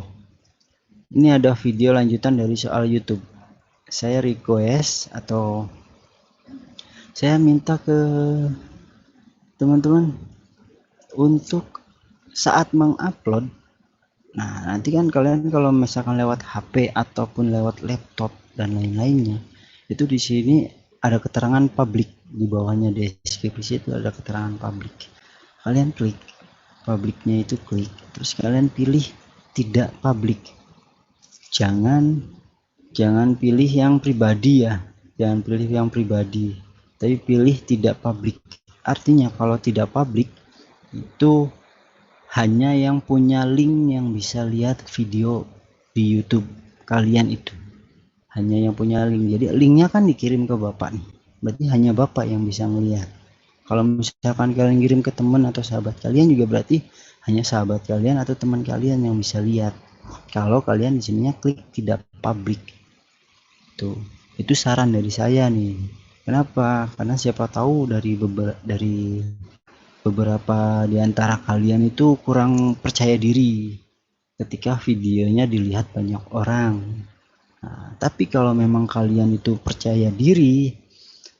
Ini ada video lanjutan dari soal YouTube. Saya request atau saya minta ke teman-teman untuk saat mengupload. Nah, nanti kan kalian kalau misalkan lewat HP ataupun lewat laptop dan lain-lainnya, itu di sini ada keterangan publik, di bawahnya deskripsi itu ada keterangan publik. Kalian klik publiknya, itu klik, terus kalian pilih tidak publik. Jangan pilih yang pribadi ya, jangan pilih yang pribadi, tapi pilih tidak publik. Artinya kalau tidak publik itu hanya yang punya link yang bisa lihat video di YouTube kalian itu, hanya yang punya link. Jadi linknya kan dikirim ke bapak nih, berarti hanya bapak yang bisa melihat. Kalau misalkan kalian kirim ke teman atau sahabat kalian juga berarti hanya sahabat kalian atau teman kalian yang bisa lihat. Kalau kalian di sininya klik tidak publik. Tuh, itu saran dari saya nih. Kenapa? Karena siapa tahu dari beberapa di antara kalian itu kurang percaya diri ketika videonya dilihat banyak orang. Nah, tapi kalau memang kalian itu percaya diri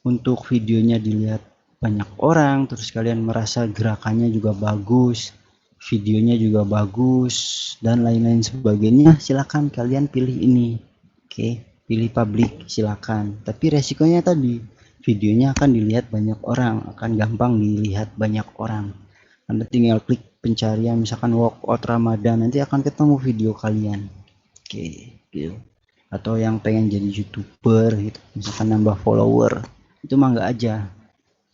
untuk videonya dilihat banyak orang, terus kalian merasa gerakannya juga bagus, videonya juga bagus, dan lain-lain sebagainya, silakan kalian pilih ini. Oke, pilih publik silakan. Tapi resikonya tadi, videonya akan dilihat banyak orang, akan gampang dilihat banyak orang. Anda tinggal klik pencarian misalkan workout Ramadan, nanti akan ketemu video kalian. Oke, gitu. Atau yang pengen jadi YouTuber gitu, misalkan nambah follower, itu mah nggak aja.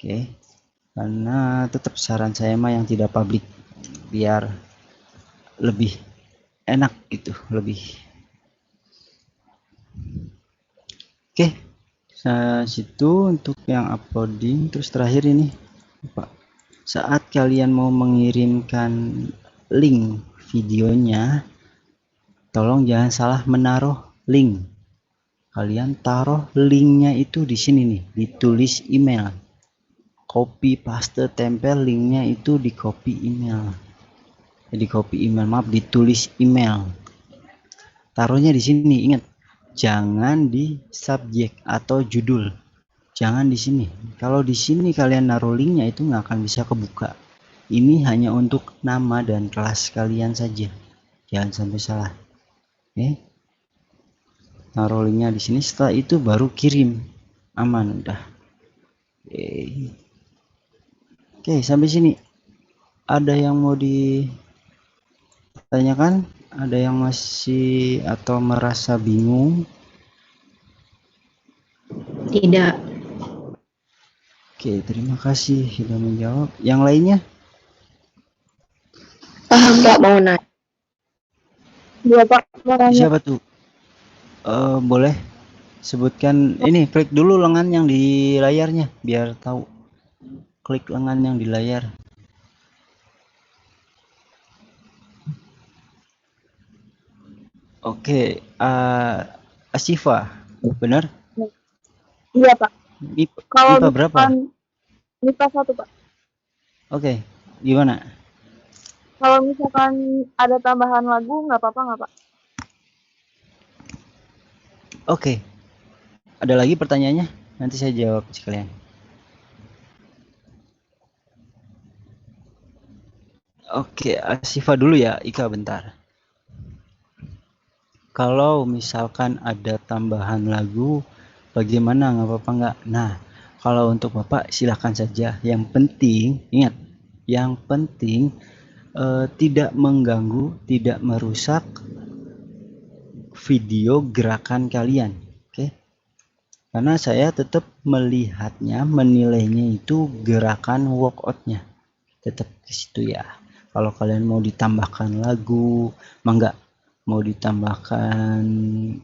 Oke, karena tetap saran saya mah yang tidak publik, biar lebih enak gitu, lebih. Oke, situ untuk yang uploading. Terus terakhir ini Pak, saat kalian mau mengirimkan link videonya, tolong jangan salah menaruh link. Kalian taruh linknya itu di sini nih, ditulis email, copy paste, tempel linknya itu di copy email, ditulis email, taruhnya di sini. Ingat, jangan di subjek atau judul, jangan di sini. Kalau di sini kalian naruh linknya itu nggak akan bisa kebuka. Ini hanya untuk nama dan kelas kalian saja, jangan sampai salah. Oke, naruh linknya di sini, setelah itu baru kirim, aman udah. Oke, sampai sini ada yang mau ditanyakan? Ada yang masih atau merasa bingung? Tidak. Oke, terima kasih sudah menjawab. Yang lainnya? Paham Pak, mau nanya. Iya Pak, mau nanya. Siapa tuh? Boleh sebutkan ini, klik dulu lengan yang di layarnya biar tahu. Klik lengan yang di layar. Oke, Asifa, benar? Iya Pak. Kalau MIPA berapa? MIPA 1 Pak. Oke, gimana? Kalau misalkan ada tambahan lagu nggak apa-apa nggak Pak? Oke, ada lagi pertanyaannya? Nanti saya jawab sekalian. Oke, Asifa dulu ya, Ika bentar. Kalau misalkan ada tambahan lagu, bagaimana, nggak apa-apa nggak? Nah, kalau untuk Bapak silakan saja. Yang penting, ingat, yang penting tidak mengganggu, tidak merusak video gerakan kalian. Oke? Karena saya tetap melihatnya, menilainya itu gerakan workoutnya. Tetap ke situ ya. Kalau kalian mau ditambahkan lagu, mangga. Mau ditambahkan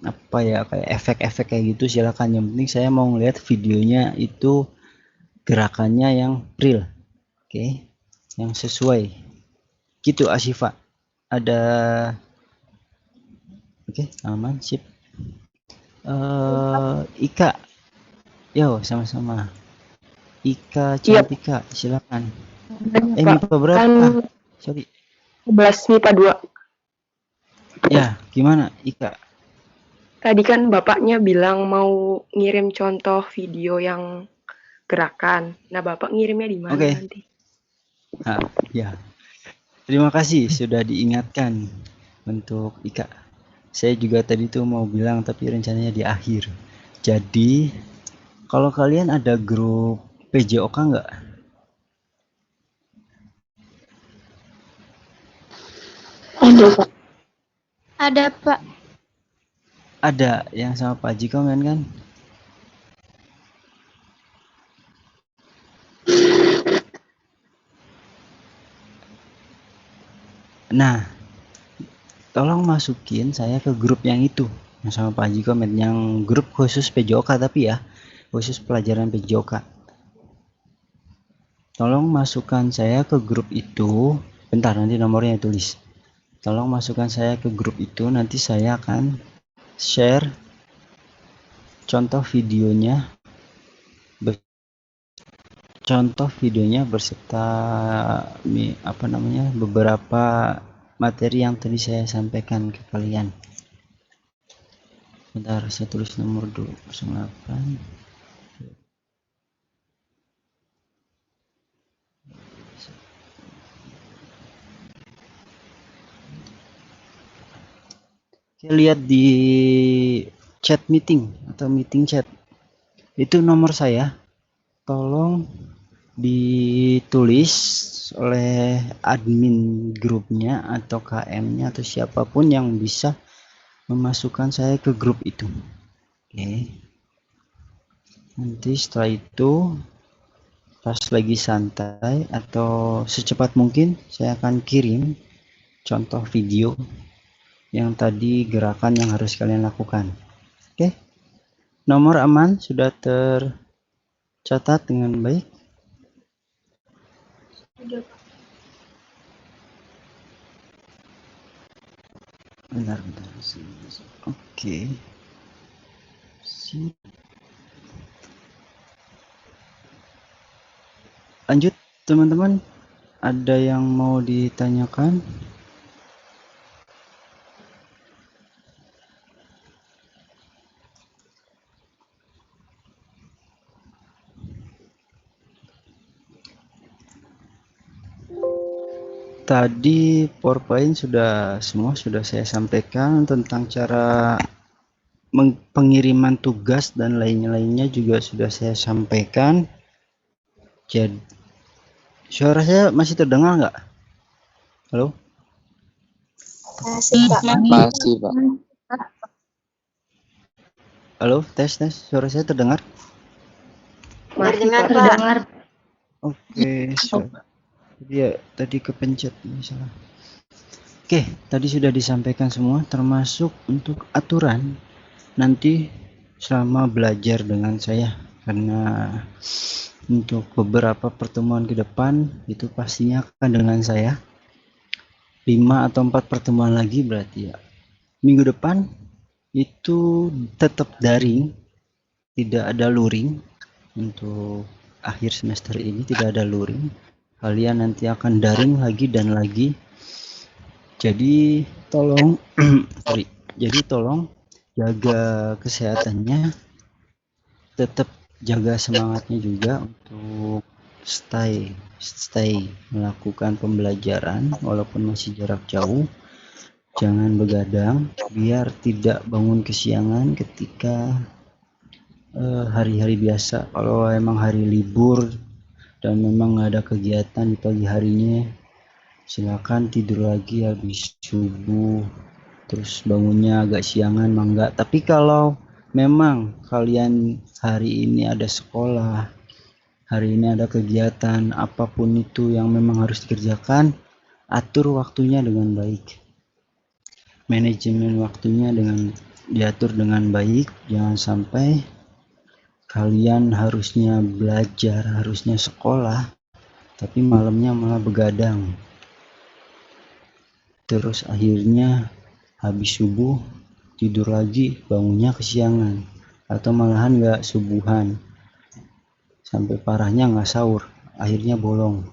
apa ya, kayak efek-efek kayak gitu, silakan. Yang penting saya mau ngeliat videonya itu gerakannya yang real, oke, yang sesuai gitu. Asifa ada? Oke, aman, sip. Ika, yo, sama-sama. Ika Iya, Cantika, silakan. Pak. MIPA berapa? Kan Sorry. 11 MIPA 2. Ya, gimana Ika? Tadi kan Bapaknya bilang mau ngirim contoh video yang gerakan. Nah, Bapak ngirimnya di mana Oke. nanti? Nah, ya. Terima kasih sudah diingatkan untuk Ika. Saya juga tadi tuh mau bilang tapi rencananya di akhir. Jadi, kalau kalian ada grup PJOK nggak? Ada, Pak. Ada, Pak. Ada yang sama Pak Haji komen kan? Nah, tolong masukin saya ke grup yang itu, yang sama Pak Haji komen, yang grup khusus PJOK tapi ya, khusus pelajaran PJOK. Tolong masukkan saya ke grup itu. Bentar, nanti nomornya tulis. Tolong masukkan saya ke grup itu, nanti saya akan share contoh videonya beserta beberapa materi yang tadi saya sampaikan ke kalian. Bentar, saya tulis nomor dulu, 08. Oke, lihat di chat meeting atau meeting chat. Itu nomor saya. Tolong ditulis oleh admin grupnya atau KM-nya atau siapapun yang bisa memasukkan saya ke grup itu. Oke. Nanti setelah itu pas lagi santai atau secepat mungkin saya akan kirim contoh video yang tadi gerakan yang harus kalian lakukan. Oke. Nomor aman sudah tercatat dengan baik. Bentar. Oke. Sip. Lanjut teman-teman, ada yang mau ditanyakan? Tadi PowerPoint semua sudah saya sampaikan tentang cara pengiriman tugas dan lainnya juga sudah saya sampaikan. Jadi suara saya masih terdengar nggak? Halo? Masih, Pak. Masih, Pak. Halo, tes. Suara saya terdengar? Masih, Pak. Terdengar. Oke, ya tadi kepencet misalnya. Oke, tadi sudah disampaikan semua termasuk untuk aturan nanti selama belajar dengan saya, karena untuk beberapa pertemuan ke depan itu pastinya akan dengan saya. 5 atau 4 pertemuan lagi berarti ya. Minggu depan itu tetap daring, tidak ada luring. Untuk akhir semester ini tidak ada luring. Kalian nanti akan daring lagi dan lagi. Jadi tolong tolong jaga kesehatannya, tetap jaga semangatnya juga untuk stay melakukan pembelajaran walaupun masih jarak jauh. Jangan begadang biar tidak bangun kesiangan ketika hari-hari biasa. Kalau emang hari libur dan memang nggak ada kegiatan di pagi harinya, silakan tidur lagi habis subuh, terus bangunnya agak siangan mangga. Tapi kalau memang kalian hari ini ada sekolah, hari ini ada kegiatan apapun itu yang memang harus dikerjakan, atur waktunya dengan baik, manajemen waktunya diatur dengan baik. Jangan sampai kalian harusnya belajar, harusnya sekolah, tapi malamnya malah begadang. Terus akhirnya habis subuh tidur lagi, bangunnya kesiangan, atau malahan nggak subuhan. sampai parahnya nggak sahur, akhirnya bolong.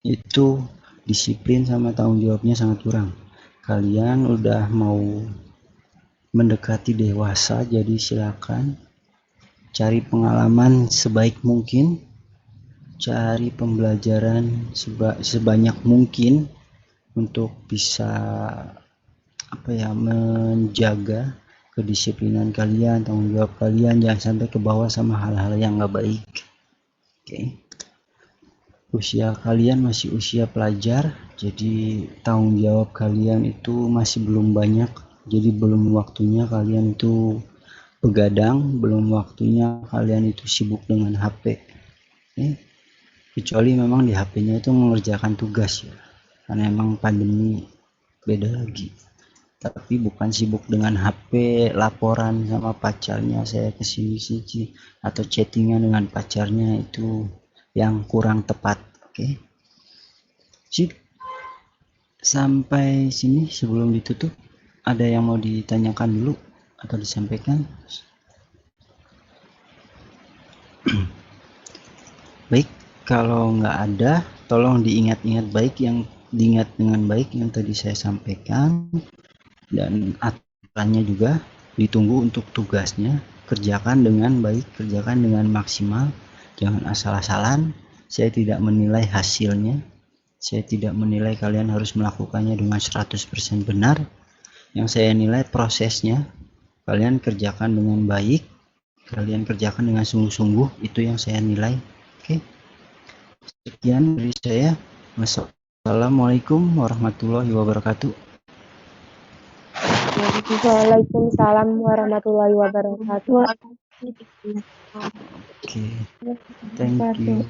Itu disiplin sama tanggung jawabnya sangat kurang. Kalian udah mau mendekati dewasa, jadi silakan cari pengalaman sebaik mungkin, cari pembelajaran sebanyak mungkin untuk bisa menjaga kedisiplinan kalian, tanggung jawab kalian, jangan sampai ke bawah sama hal-hal yang nggak baik. Oke. Usia kalian masih usia pelajar, jadi tanggung jawab kalian itu masih belum banyak, jadi belum waktunya kalian itu begadang, belum waktunya kalian itu sibuk dengan HP. Kecuali memang di HP-nya itu mengerjakan tugas ya, karena memang pandemi beda lagi. Tapi bukan sibuk dengan HP, laporan sama pacarnya saya kesini sini atau chattingan dengan pacarnya, itu yang kurang tepat. Oke. Sip. Sampai sini sebelum ditutup, ada yang mau ditanyakan dulu atau disampaikan? Baik, kalau nggak ada, tolong diingat-ingat dengan baik yang tadi saya sampaikan, dan aturannya juga ditunggu untuk tugasnya. Kerjakan dengan baik, kerjakan dengan maksimal, jangan asal-asalan. Saya tidak menilai hasilnya, saya tidak menilai kalian harus melakukannya dengan 100% benar. Yang saya nilai prosesnya. Kalian kerjakan dengan baik, kalian kerjakan dengan sungguh-sungguh, itu yang saya nilai. Oke. Sekian dari saya. Wassalamualaikum warahmatullahi wabarakatuh. Waalaikumsalam warahmatullahi wabarakatuh. Oke. Thank you.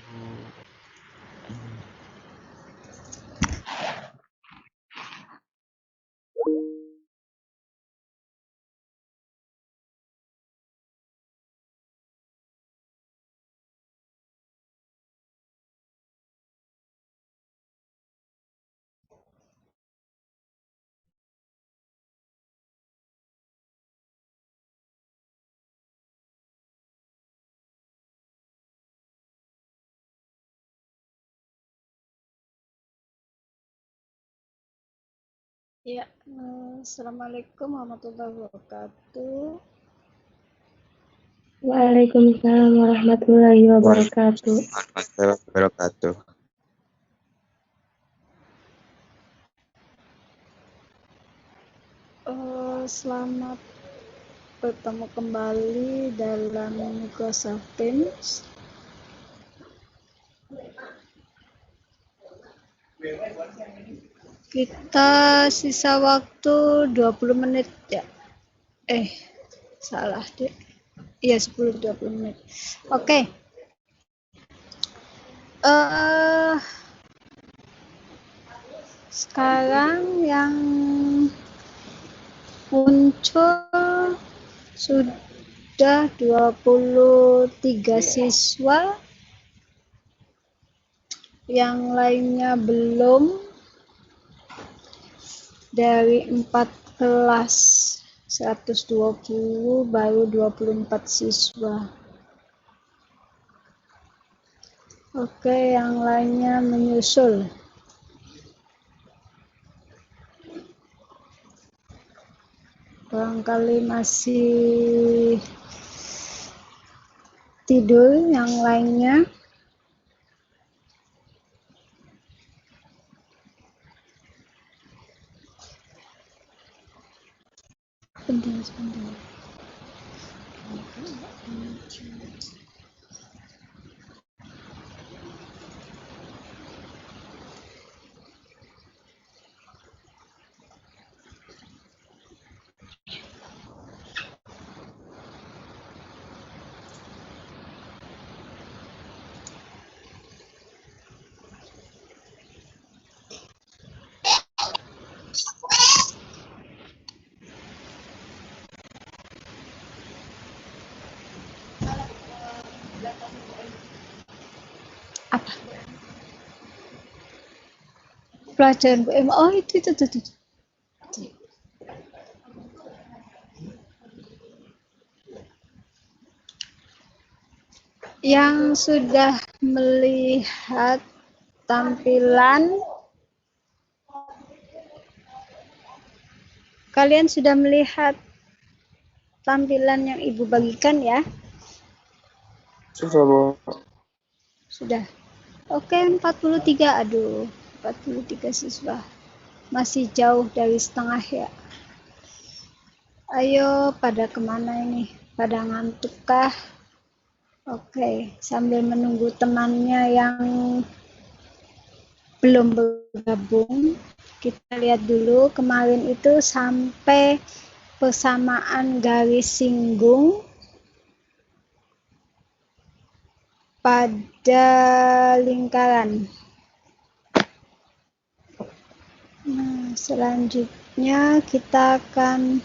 Ya, Assalamualaikum warahmatullahi wabarakatuh. Waalaikumsalam warahmatullahi wabarakatuh. Warahmatullahi wabarakatuh. Selamat bertemu kembali dalam Microsoft Teams. Kita sisa waktu 20 menit ya. Salah deh. Iya, 10-20 menit. Oke. Sekarang yang muncul sudah 23 siswa, yang lainnya belum. Dari 4 kelas 120 baru 24 siswa. Oke, yang lainnya menyusul. Barangkali masih tidur yang lainnya. Sebentar. Apa? Pelajaran BM. Oh, itu. Yang sudah melihat tampilan, kalian sudah melihat tampilan yang Ibu bagikan ya? Sudah, Bu. Sudah. Oke, 43. Aduh, 43 siswa. Masih jauh dari setengah ya. Ayo, pada kemana ini? Pada ngantuk kah? Oke, sambil menunggu temannya yang belum bergabung, kita lihat dulu kemarin itu sampai persamaan garis singgung pada lingkaran. Nah, selanjutnya kita akan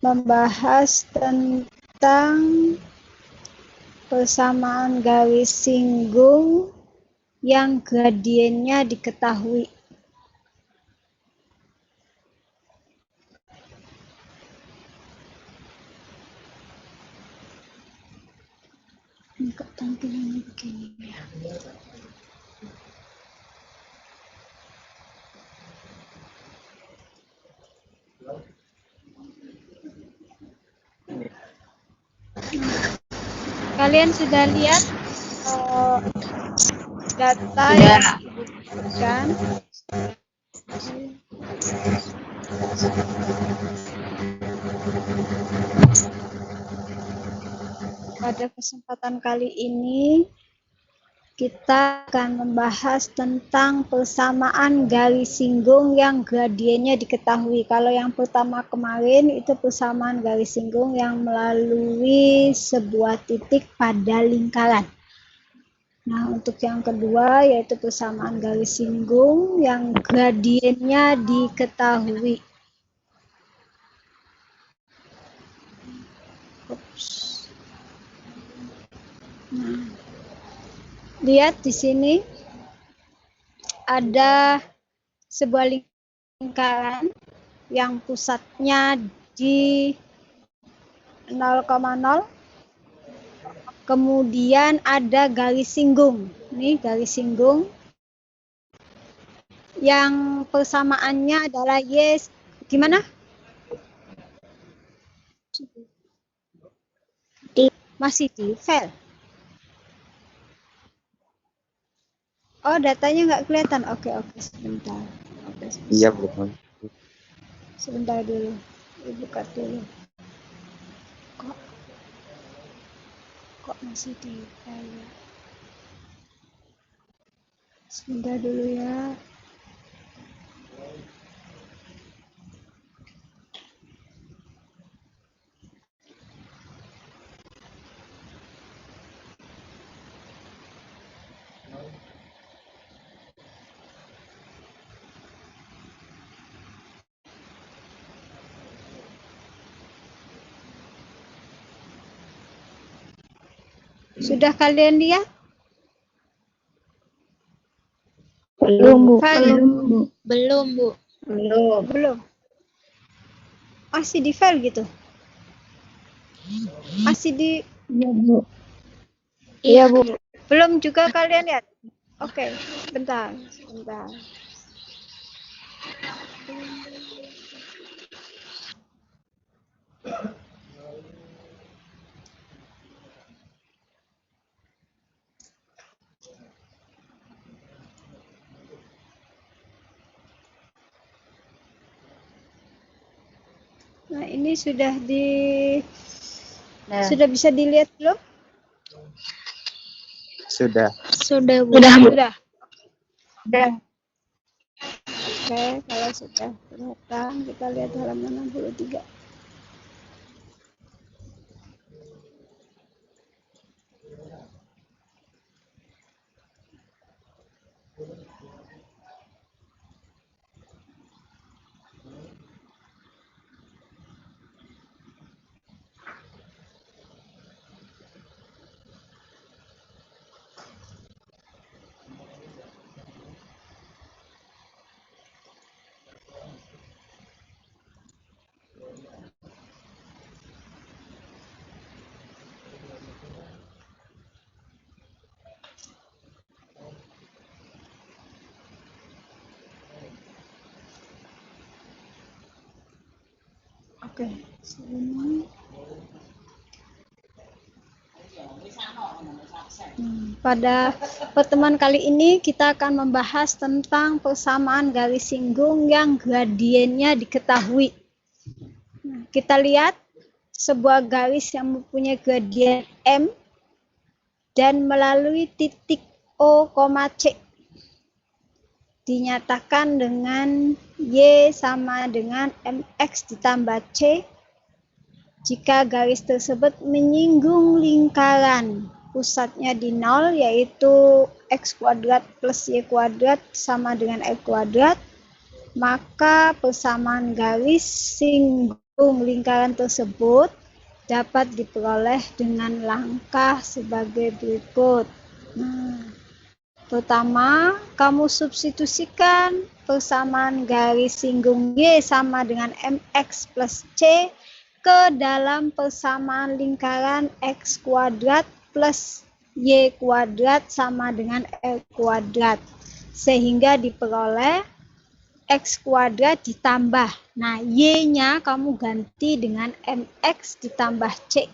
membahas tentang persamaan garis singgung yang gradiennya diketahui. Ini kok tampilannya begini ya. Kalian sudah lihat data yang Ibu berikan? Pada kesempatan kali ini kita akan membahas tentang persamaan garis singgung yang gradiennya diketahui. Kalau yang pertama kemarin itu persamaan garis singgung yang melalui sebuah titik pada lingkaran. Nah, untuk yang kedua yaitu persamaan garis singgung yang gradiennya diketahui. Nah, lihat di sini ada sebuah lingkaran yang pusatnya di 0,0. Kemudian ada garis singgung. Nih garis singgung. Yang persamaannya adalah Y. Gimana? Masih di file. Oh, datanya nggak kelihatan. Oke, sebentar. Iya, Bu. Sebentar dulu. Buka dulu. Kok masih di file? Sebentar dulu ya. Sudah kalian lihat? Belum, Bu. Belum, Bu. Belum. Masih di file gitu? Masih di... Iya, Bu. Iya, Bu. Belum juga kalian lihat? Oke, bentar. Nah, ini sudah sudah bisa dilihat belum? Sudah. Sudah, Bu. Sudah. Oke, kalau sudah kelihatan, kita lihat halaman 63. Oke, sini. Pada pertemuan kali ini kita akan membahas tentang persamaan garis singgung yang gradiennya diketahui. Nah, kita lihat sebuah garis yang mempunyai gradien M dan melalui titik O, C dinyatakan dengan Y sama dengan MX ditambah C jika garis tersebut menyinggung lingkaran pusatnya di 0 yaitu X kuadrat plus Y kuadrat sama dengan L kuadrat, maka persamaan garis singgung lingkaran tersebut dapat diperoleh dengan langkah sebagai berikut. Nah, pertama, kamu substitusikan persamaan garis singgung Y sama dengan MX plus C ke dalam persamaan lingkaran X kuadrat plus Y kuadrat sama dengan L kuadrat. Sehingga diperoleh X kuadrat ditambah. Nah, Y-nya kamu ganti dengan MX ditambah C.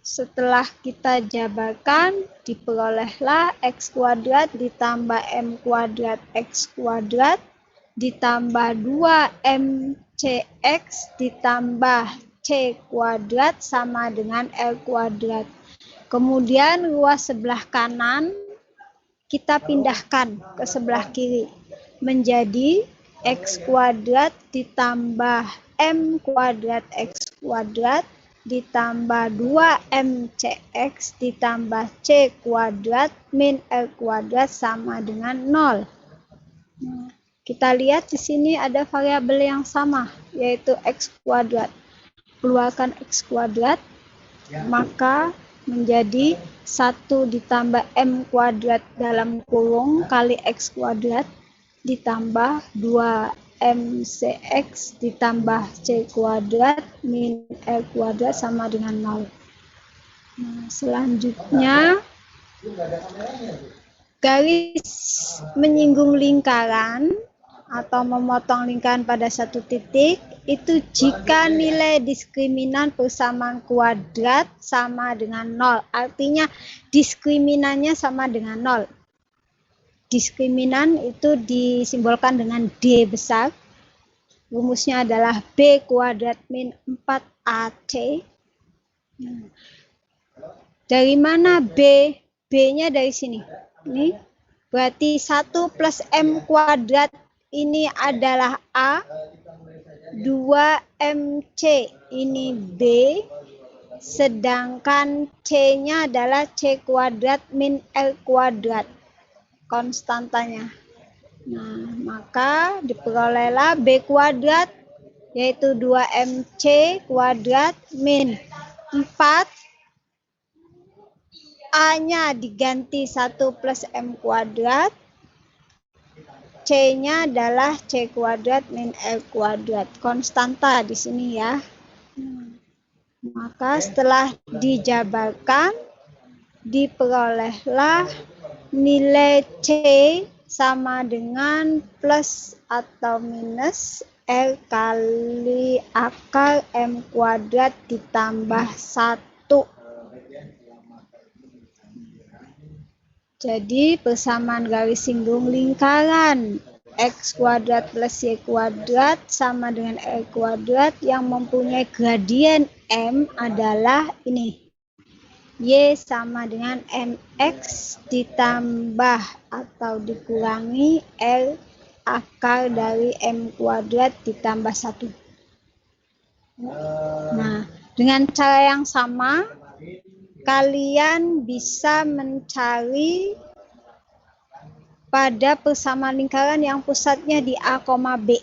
Setelah kita jabarkan, diperolehlah X kuadrat ditambah M kuadrat X kuadrat ditambah 2MCX ditambah C kuadrat sama dengan L kuadrat. Kemudian ruas sebelah kanan kita pindahkan ke sebelah kiri menjadi X kuadrat ditambah M kuadrat X kuadrat ditambah 2MCX ditambah C kuadrat min L kuadrat sama dengan 0. Nah, kita lihat di sini ada variabel yang sama yaitu X kuadrat. Keluarkan X kuadrat maka menjadi 1 ditambah M kuadrat dalam kurung kali X kuadrat ditambah 2MCX ditambah C kuadrat min L kuadrat sama dengan 0. Nah, selanjutnya garis menyinggung lingkaran atau memotong lingkaran pada satu titik itu jika nilai diskriminan persamaan kuadrat sama dengan 0. Artinya diskriminannya sama dengan 0. Diskriminan itu disimbolkan dengan D besar. Rumusnya adalah B kuadrat min 4AC. Dari mana B? B-nya dari sini. Ini berarti 1 plus M kuadrat ini adalah A. 2MC ini B, sedangkan C-nya adalah C kuadrat min L kuadrat, konstantanya. Nah, maka diperolehlah B kuadrat, yaitu 2MC kuadrat min 4, A-nya diganti 1 plus M kuadrat, C-nya adalah C kuadrat min L kuadrat, konstanta di sini ya. Maka setelah dijabarkan, diperolehlah nilai C sama dengan plus atau minus L kali akar M kuadrat ditambah 1. Jadi persamaan garis singgung lingkaran X kuadrat plus Y kuadrat sama dengan L kuadrat yang mempunyai gradien M adalah ini. Y sama dengan MX ditambah atau dikurangi L akar dari M kuadrat ditambah 1. Nah, dengan cara yang sama, kalian bisa mencari pada persamaan lingkaran yang pusatnya di A, B.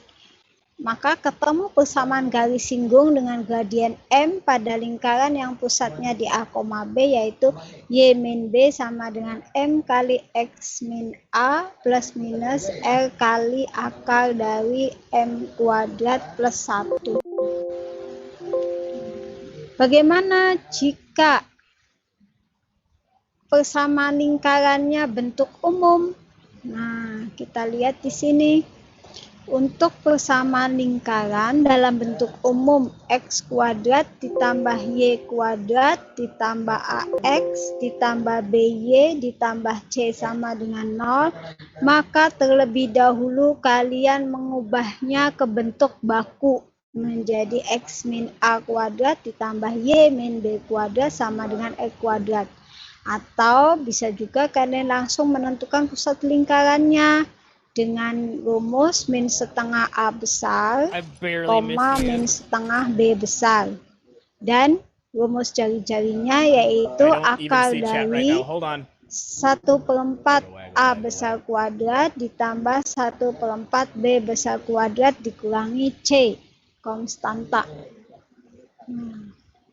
Maka ketemu persamaan garis singgung dengan gradien M pada lingkaran yang pusatnya di A, B, yaitu Y min B sama dengan M kali X min A plus minus L kali akar dari M kuadrat plus 1. Bagaimana jika persamaan lingkarannya bentuk umum? Nah, kita lihat di sini. Untuk persamaan lingkaran dalam bentuk umum x kuadrat ditambah y kuadrat ditambah ax ditambah by ditambah c sama dengan 0, maka terlebih dahulu kalian mengubahnya ke bentuk baku menjadi x min a kuadrat ditambah y min b kuadrat sama dengan x kuadrat. Atau bisa juga kalian langsung menentukan pusat lingkarannya dengan rumus min setengah A besar, koma min setengah B besar. Dan rumus jari-jarinya yaitu akar dari 1/4 A besar kuadrat ditambah 1/4 B besar kuadrat dikurangi C, konstanta.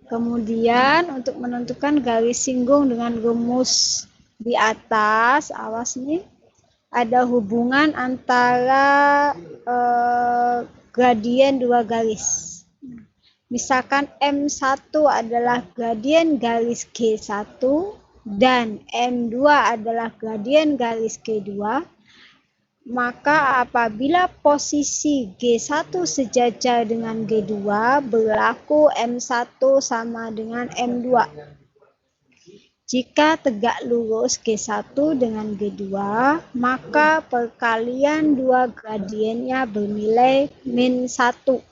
Kemudian untuk menentukan garis singgung dengan rumus di atas, awas nih, ada hubungan antara gradien dua garis. Misalkan M1 adalah gradien garis G1 dan M2 adalah gradien garis G2, maka apabila posisi G1 sejajar dengan G2, berlaku M1 sama dengan M2. Jika tegak lurus G1 dengan G2, maka perkalian dua gradiennya bernilai min 1.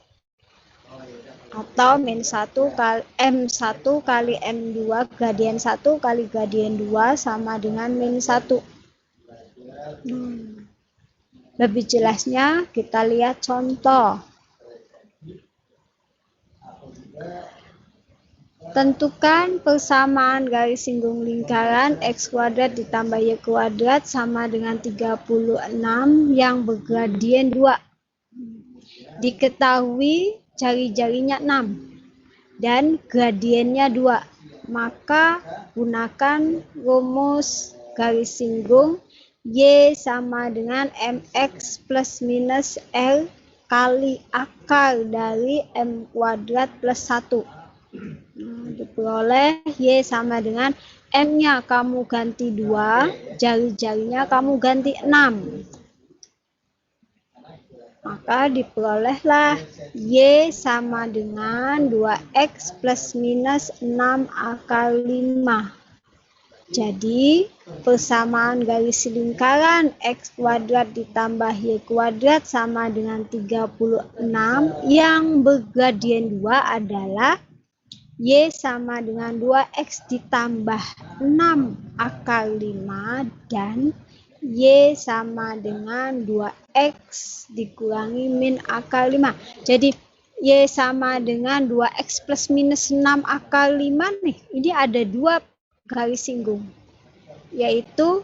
Atau min 1 kali M1 kali M2, gradien 1 kali gradien 2 sama dengan min 1. Lebih jelasnya kita lihat contoh. Tentukan persamaan garis singgung lingkaran x kuadrat ditambah y kuadrat sama dengan 36 yang bergradien 2. Diketahui jari-jarinya 6 dan gradiennya 2. Maka gunakan rumus garis singgung y sama dengan mx plus minus l kali akar dari m kuadrat plus 1. Diperoleh y sama dengan m-nya kamu ganti 2, jari-jarinya kamu ganti 6. Maka diperolehlah y sama dengan 2x plus minus 6 akar 5. Jadi persamaan garis lingkaran x kuadrat ditambah y kuadrat sama dengan 36 yang bergradien 2 adalah y sama dengan 2x ditambah 6 akar 5 dan y sama dengan 2x dikurangi min akar 5. Jadi y sama dengan 2x plus minus 6 akar 5 nih. Ini ada dua garis singgung, yaitu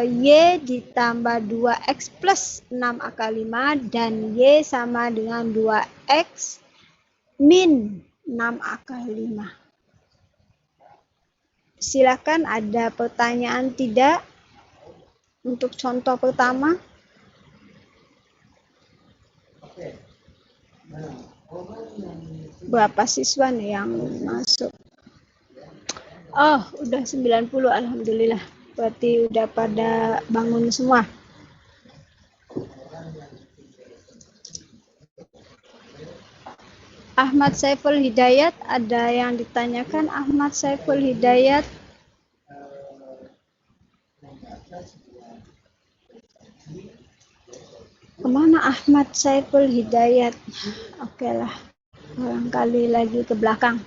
y ditambah 2x plus 6 akar 5 dan y sama dengan 2x min 6 akar 5. Silakan, ada pertanyaan tidak untuk contoh pertama? Berapa siswa nih yang masuk? Oh, udah 90, alhamdulillah. Berarti udah pada bangun semua. Ahmad Saiful Hidayat, ada yang ditanyakan? Ahmad Saiful Hidayat. Kemana Ahmad Saiful Hidayat? Oke lah, barangkali lagi ke belakang.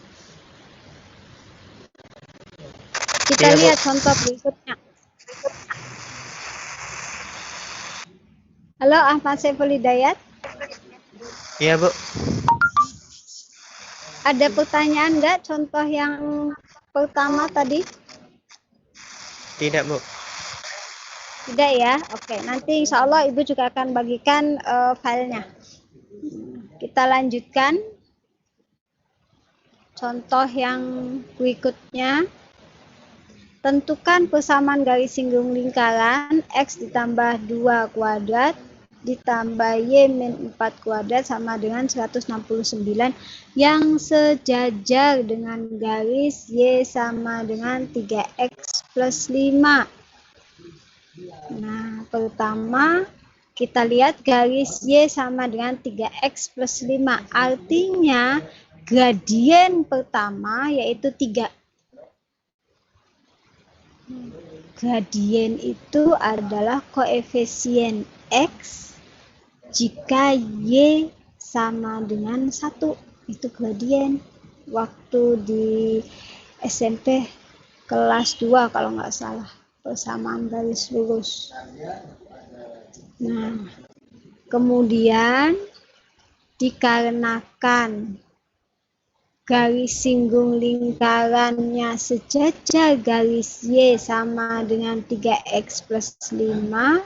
Kita lihat contoh berikutnya. Halo Ahmad Saiful Hidayat. Iya, Bu. Ada pertanyaan nggak contoh yang pertama tadi? Tidak, Bu. Tidak ya? Oke, nanti insya Allah Ibu juga akan bagikan filenya. Kita lanjutkan. Contoh yang berikutnya. Tentukan persamaan garis singgung lingkaran x ditambah 2 kuadrat ditambah y min 4 kuadrat sama dengan 169 yang sejajar dengan garis y sama dengan 3x plus 5. Nah, pertama Kita lihat garis Y sama dengan 3X plus 5. Artinya gradien pertama yaitu 3. Gradien itu adalah koefisien X jika Y sama dengan 1. Itu gradien. Waktu di SMP kelas 2 kalau nggak salah. Persamaan garis lurus. Nah, kemudian dikarenakan garis singgung lingkarannya sejajar garis Y sama dengan 3X plus 5,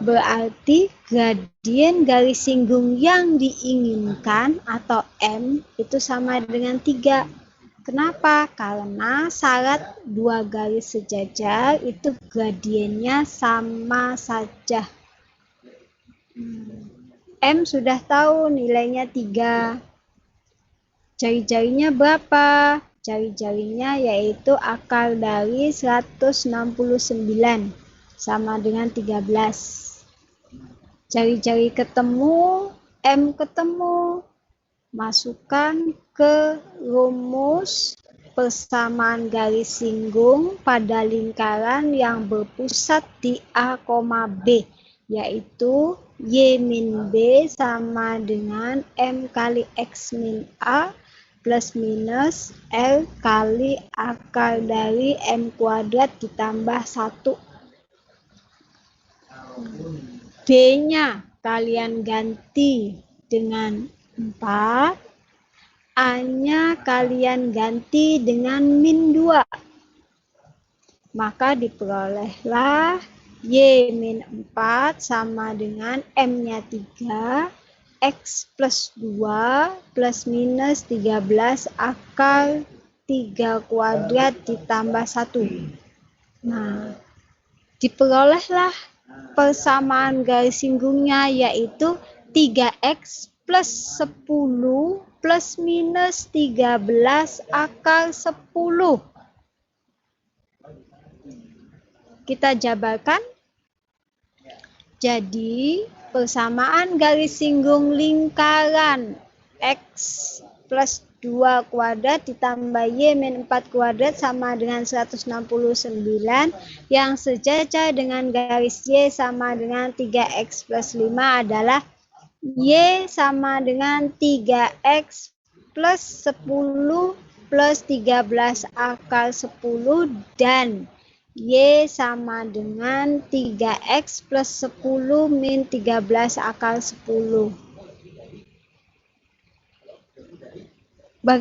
berarti gradien garis singgung yang diinginkan atau M itu sama dengan 3. Kenapa? Karena syarat dua garis sejajar itu gradiennya sama saja. M sudah tahu nilainya 3. Jari-jarinya berapa? Jari-jarinya yaitu akar dari 169 sama dengan 13. Jari-jari ketemu, M ketemu. Masukkan ke rumus persamaan garis singgung pada lingkaran yang berpusat di A, B, yaitu Y min B sama dengan M kali X min A plus minus L kali akar dari M kuadrat ditambah 1. B-nya kalian ganti dengan 4, A-nya kalian ganti dengan min 2. Maka diperolehlah Y min 4 sama dengan M-nya 3, X plus 2 plus minus 13 akar 3 kuadrat ditambah 1. Nah, diperolehlah persamaan garis singgungnya yaitu 3X plus 10 plus minus 13 akar 10. Kita jabarkan. Jadi, persamaan garis singgung lingkaran X plus 2 kuadrat ditambah Y min 4 kuadrat sama dengan 169 yang sejajar dengan garis Y sama dengan 3X plus 5 adalah Y sama dengan 3X plus 10 plus 13 akar 10 dan Y sama dengan 3X plus 10 min 13 akar 10.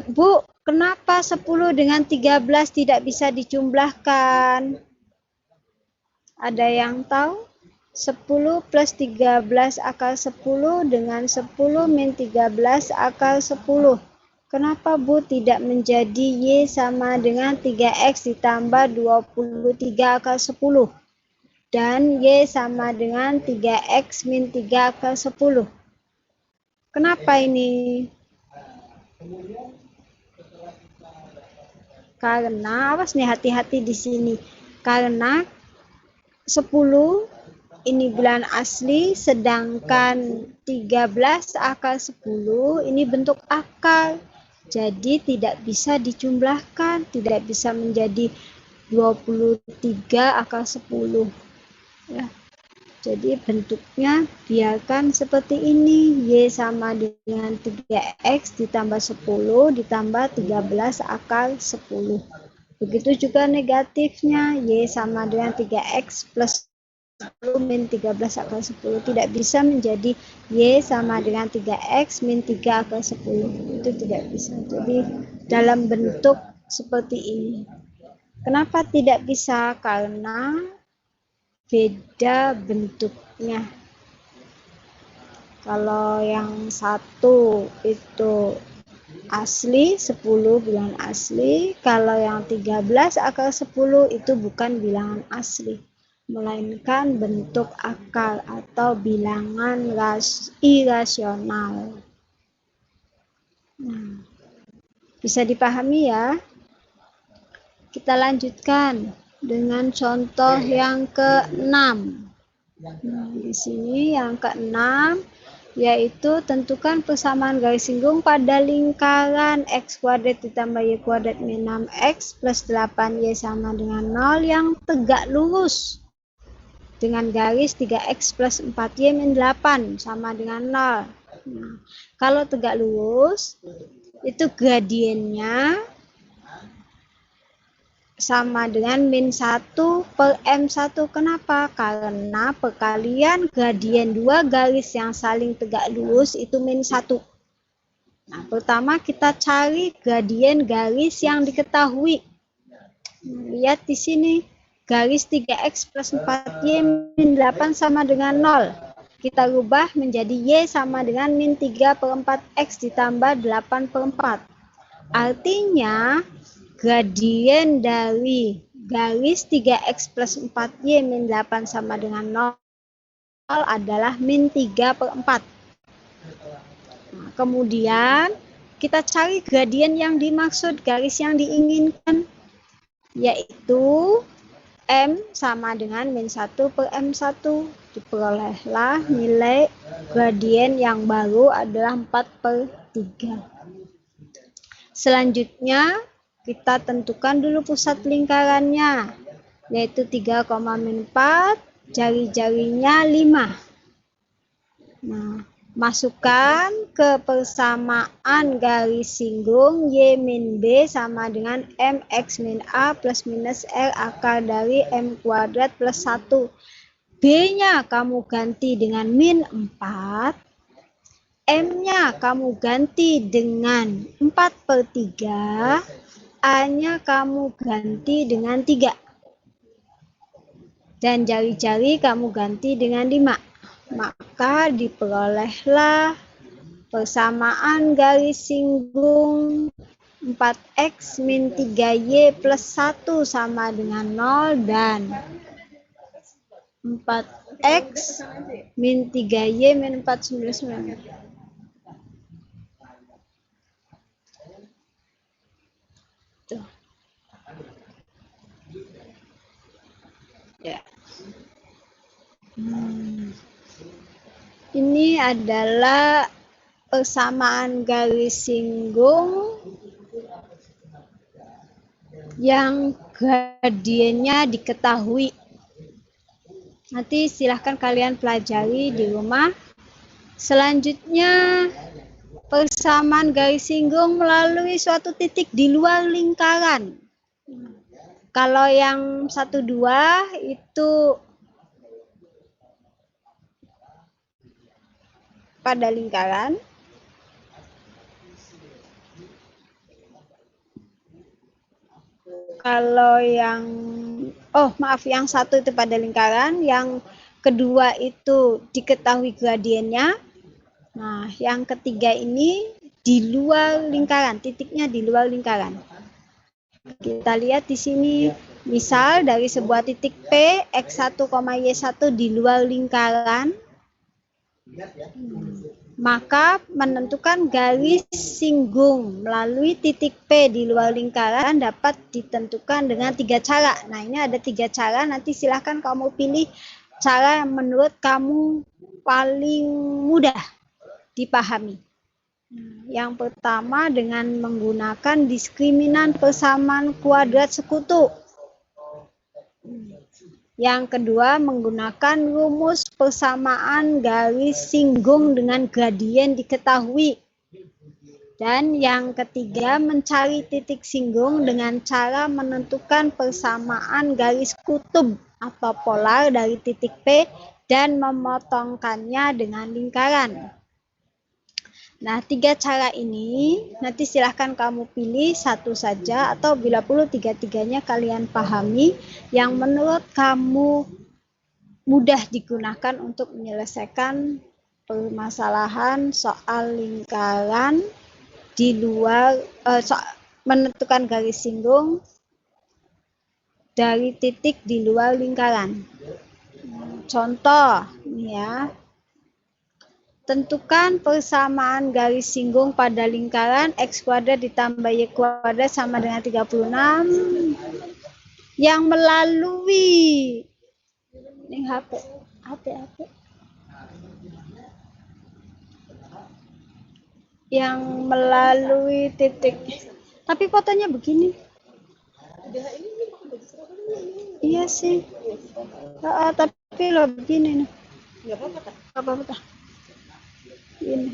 Bu, kenapa 10 dengan 13 tidak bisa dijumlahkan? Ada yang tahu? 10 plus 13 akar 10 dengan 10 min 13 akar 10. Kenapa Bu tidak menjadi Y sama dengan 3X ditambah 23 akar 10? Dan Y sama dengan 3X min 3 akar 10. Kenapa ini? Karena, awas nih hati-hati di sini. Karena 10 ini bulan asli, sedangkan 13 akar 10 ini bentuk akar. Jadi tidak bisa dijumlahkan, tidak bisa menjadi 23 akar 10. Ya. Jadi bentuknya biarkan seperti ini. Y sama dengan 3X ditambah 10 ditambah 13 akar 10. Begitu juga negatifnya. Y sama dengan 3X plus 10 min 13 akar 10. Tidak bisa menjadi Y sama dengan 3X min 3 akar 10. Itu tidak bisa. Jadi dalam bentuk seperti ini. Kenapa tidak bisa? Karena beda bentuknya. Kalau yang satu itu asli, 10 bilangan asli. Kalau yang 13 akar 10 itu bukan bilangan asli, melainkan bentuk akar atau bilangan irasional. Nah, bisa dipahami ya? Kita lanjutkan dengan contoh yang ke-6. Nah, di sini yang keenam yaitu tentukan persamaan garis singgung pada lingkaran x kuadrat ditambah y kuadrat min 6x plus 8y sama dengan 0 yang tegak lurus dengan garis 3x plus 4y min 8 sama dengan 0. Nah, kalau tegak lurus itu gradiennya sama dengan min 1 per M1. Kenapa? Karena perkalian gradien dua garis yang saling tegak lurus itu min 1. Nah, pertama kita cari gradien garis yang diketahui. Nah, lihat di sini, garis 3x plus 4y min 8 sama dengan 0. Kita rubah menjadi y sama dengan min 3 per 4x ditambah 8 per 4. Artinya, gradien dari garis 3x plus 4y min 8 sama dengan 0 adalah min 3 per 4. Nah, kemudian kita cari gradien yang dimaksud, garis yang diinginkan, yaitu M sama dengan min 1 per M1. Diperolehlah nilai gradien yang baru adalah 4 per 3. Selanjutnya, kita tentukan dulu pusat lingkarannya, yaitu 3, min 4, jari-jarinya 5. Nah, masukkan ke persamaan garis singgung y min b sama dengan mx min a plus minus r akar dari m kuadrat plus 1. B-nya kamu ganti dengan min 4. M-nya kamu ganti dengan 4 per 3. A-nya kamu ganti dengan 3. Dan jari-jari kamu ganti dengan 5. Maka diperolehlah persamaan garis singgung 4x min 3y plus 1 sama dengan 0 dan 4x min 3y min 499. Ya. Ini adalah persamaan garis singgung yang gradiennya diketahui. Nanti silahkan kalian pelajari di rumah. Selanjutnya, persamaan garis singgung melalui suatu titik di luar lingkaran. Kalau yang 1, 2 itu pada lingkaran. Kalau yang yang 1 itu pada lingkaran, yang kedua itu diketahui gradiennya. Nah, yang ketiga ini di luar lingkaran, titiknya di luar lingkaran. Kita lihat di sini, misal dari sebuah titik P, X1, Y1 di luar lingkaran, maka menentukan garis singgung melalui titik P di luar lingkaran dapat ditentukan dengan 3 cara. Nah, ini ada 3 cara, nanti silahkan kamu pilih cara yang menurut kamu paling mudah dipahami. Yang pertama dengan menggunakan diskriminan persamaan kuadrat sekutu. Yang kedua menggunakan rumus persamaan garis singgung dengan gradien diketahui. Dan yang ketiga mencari titik singgung dengan cara menentukan persamaan garis kutub atau polar dari titik P dan memotongkannya dengan lingkaran. Nah, 3 cara ini nanti silahkan kamu pilih satu saja atau bila perlu 3-tiganya kalian pahami yang menurut kamu mudah digunakan untuk menyelesaikan permasalahan soal lingkaran di luar, menentukan garis singgung dari titik di luar lingkaran. Contoh, ya. Tentukan persamaan garis singgung pada lingkaran x kuadrat ditambah y kuadrat sama dengan 36 yang melalui ini HP Apa? Yang melalui titik. Tapi fotonya begini. Iya sih. Tapi lo begini nih. Nggak apa-apa. Ini.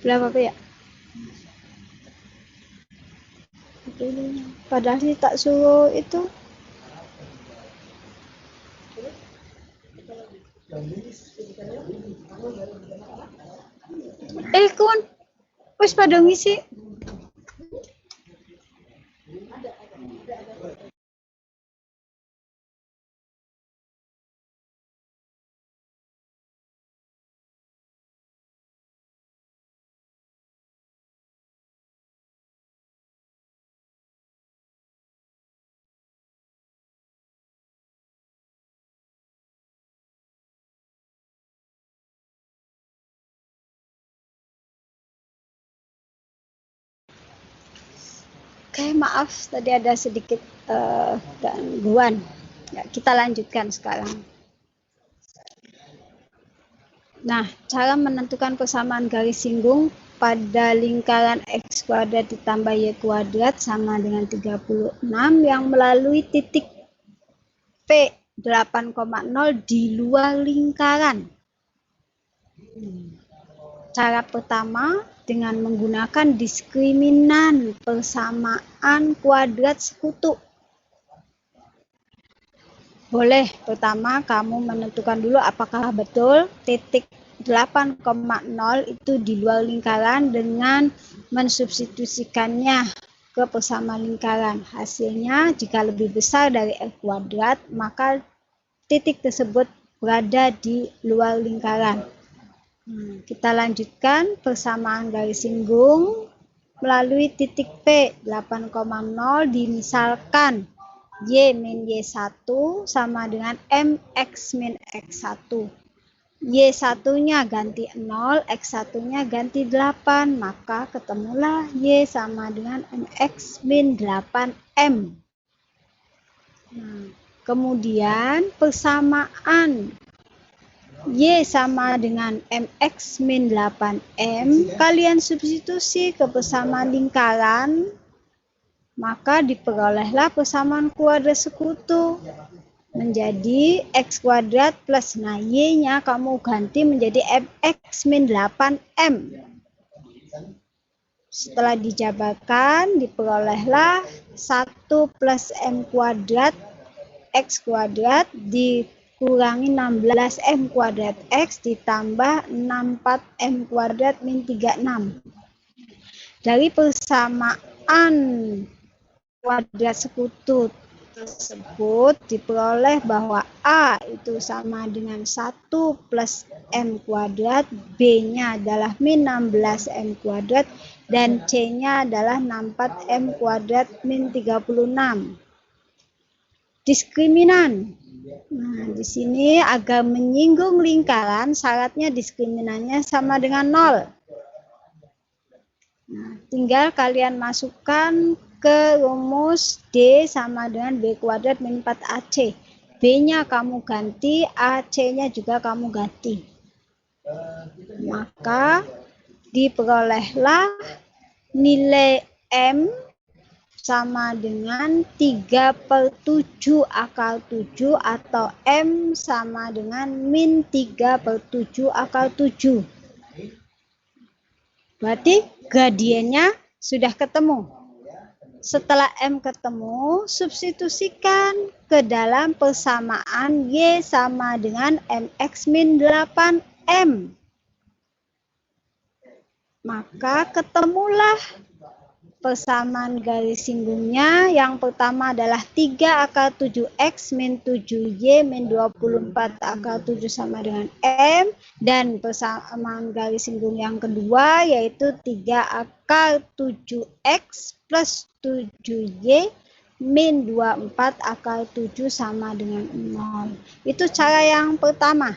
Berapa ya? Padahal sih tak suruh itu. Kun, wis pada ngisi. Oke, maaf tadi ada sedikit gangguan. Ya, kita lanjutkan sekarang. Nah, cara menentukan persamaan garis singgung pada lingkaran x kuadrat ditambah y kuadrat sama dengan 36 yang melalui titik P 8,0 di luar lingkaran. Cara pertama dengan menggunakan diskriminan persamaan kuadrat sekutu. Boleh, pertama kamu menentukan dulu apakah betul titik 8,0 itu di luar lingkaran dengan mensubstitusikannya ke persamaan lingkaran. Hasilnya jika lebih besar dari L kuadrat, maka titik tersebut berada di luar lingkaran. Kita lanjutkan persamaan garis singgung melalui titik P 8,0 dimisalkan Y min Y1 sama dengan MX min X1. Y1-nya ganti 0, X1-nya ganti 8, maka ketemulah Y sama dengan MX min 8M. Kemudian persamaan Y sama dengan MX min 8M, kalian substitusi ke persamaan lingkaran, maka diperolehlah persamaan kuadrat sekutu menjadi X kuadrat plus, nah Y-nya kamu ganti menjadi MX min 8M. Setelah dijabarkan, diperolehlah 1 plus M kuadrat X kuadrat dikurangi 16M kuadrat X ditambah 64M kuadrat min 36. Dari persamaan kuadrat sekutu tersebut diperoleh bahwa A itu sama dengan 1 plus M kuadrat, B-nya adalah min 16M kuadrat, dan C-nya adalah 64M kuadrat min 36. Diskriminan. Nah, di sini agar menyinggung lingkaran, syaratnya diskriminannya sama dengan 0. Nah, tinggal kalian masukkan ke rumus D sama dengan B kuadrat min 4AC. B-nya kamu ganti, AC-nya juga kamu ganti. Maka diperolehlah nilai M sama dengan 3/7 akar 7 atau M sama dengan min 3/7 akar 7. Berarti gradiennya sudah ketemu. Setelah M ketemu, substitusikan ke dalam persamaan Y sama dengan MX min 8M. Maka ketemulah persamaan garis singgungnya. Yang pertama adalah 3 akar 7X min 7Y min 24 akar 7 sama dengan M. Dan persamaan garis singgung yang kedua yaitu 3 akar 7X plus 7Y min 24 akar 7 sama dengan 0. Itu cara yang pertama.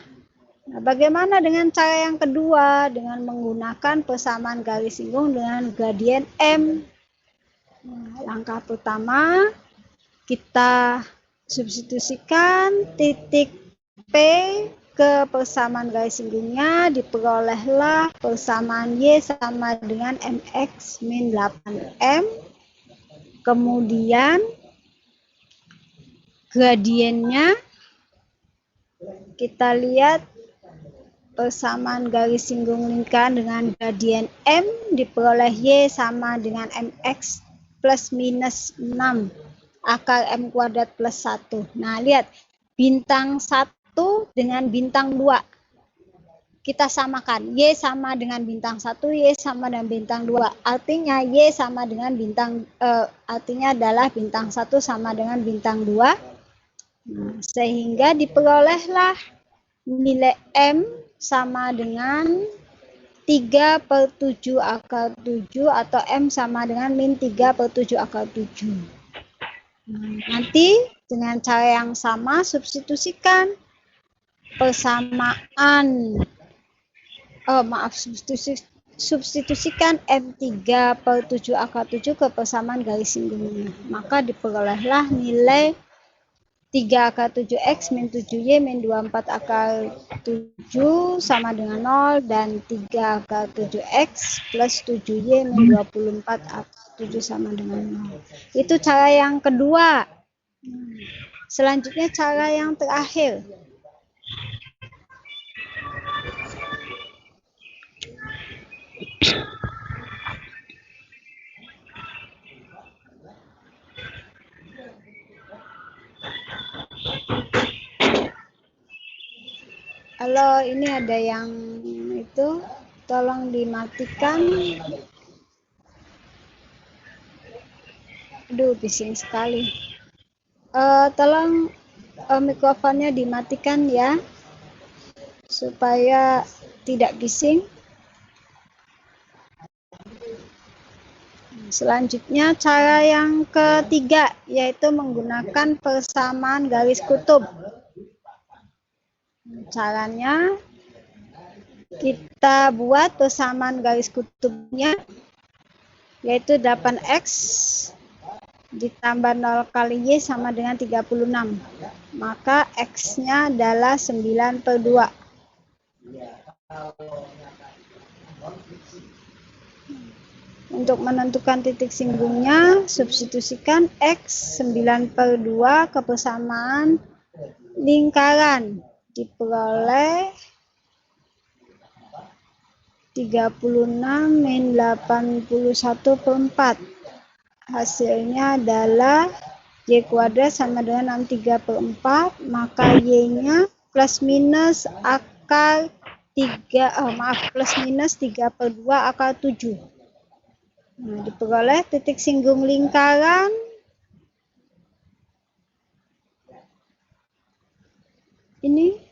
Nah, bagaimana dengan cara yang kedua? Dengan menggunakan persamaan garis singgung dengan gradien M. Nah, langkah pertama, kita substitusikan titik P ke persamaan garis singgungnya, diperolehlah persamaan Y sama dengan MX min 8M. Kemudian gradiennya kita lihat persamaan garis singgung lingkaran dengan gradien M diperoleh Y sama dengan MX plus minus 6 akar M kuadrat plus 1. Nah, lihat bintang 1 dengan bintang 2. Kita samakan. Y sama dengan bintang 1, Y sama dengan bintang 2. Artinya Y sama dengan bintang, artinya adalah bintang 1 sama dengan bintang 2. Sehingga diperolehlah nilai M sama dengan 3/7 akar 7 atau M sama dengan min 3/7 akar 7. Nanti dengan cara yang sama substitusikan persamaan, substitusikan M 3/7 akar 7 ke persamaan garis singgungnya. Maka diperolehlah nilai 3 akar 7X min 7Y min 24 akar 7 sama dengan 0 dan 3 akar 7X plus 7Y min 24 akar 7 sama dengan 0. Itu cara yang kedua. Selanjutnya cara yang terakhir. Kalau ini ada yang itu, tolong dimatikan. Aduh, bising sekali. Tolong mikrofonnya dimatikan ya, supaya tidak bising. Selanjutnya cara yang ketiga, yaitu menggunakan persamaan garis kutub. Caranya kita buat persamaan garis kutubnya, yaitu 8X ditambah 0 kali Y sama dengan 36. Maka X-nya adalah 9/2. Untuk menentukan titik singgungnya, substitusikan X 9/2 ke persamaan lingkaran. Diperoleh 36 min 81/4. Hasilnya adalah Y kuadrat sama dengan 63/4, maka Y-nya plus minus akar 3/2 akar 7. Nah, diperoleh titik singgung lingkaran ini.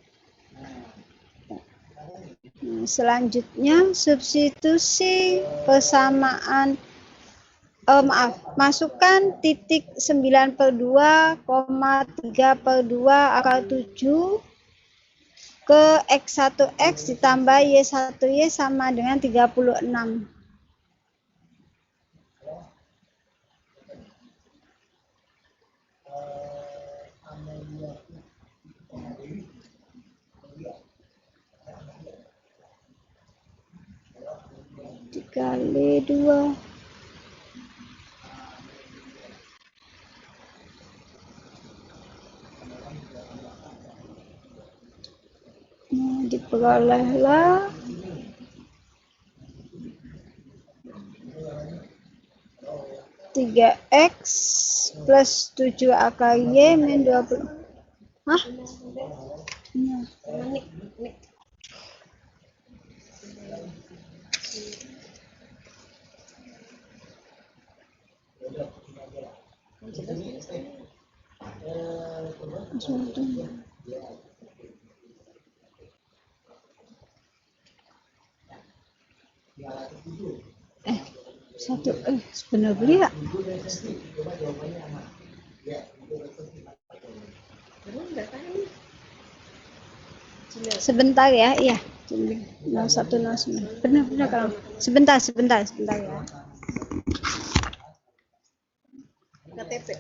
Nah, selanjutnya substitusi persamaan, masukkan titik 9/2, 3/2 akar 7 ke X1X ditambah Y1Y sama dengan 36. Dikali 2. Nah, diperolehlah 3X plus 7 akar Y min 20. Hah? Sebentar dulu ya. Sebentar ya, iya. 0109. Benar kalau. Sebentar ya. KTP.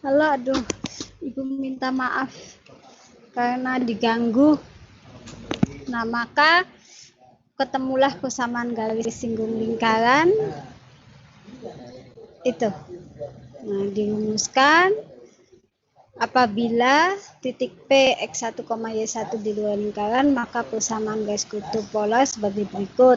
Halo, aduh, Ibu minta maaf karena diganggu. Nah, maka ketemulah persamaan garis singgung lingkaran itu. Nah, dirumuskan apabila titik P X1, Y1 di luar lingkaran, maka persamaan garis kutub polar sebagai berikut.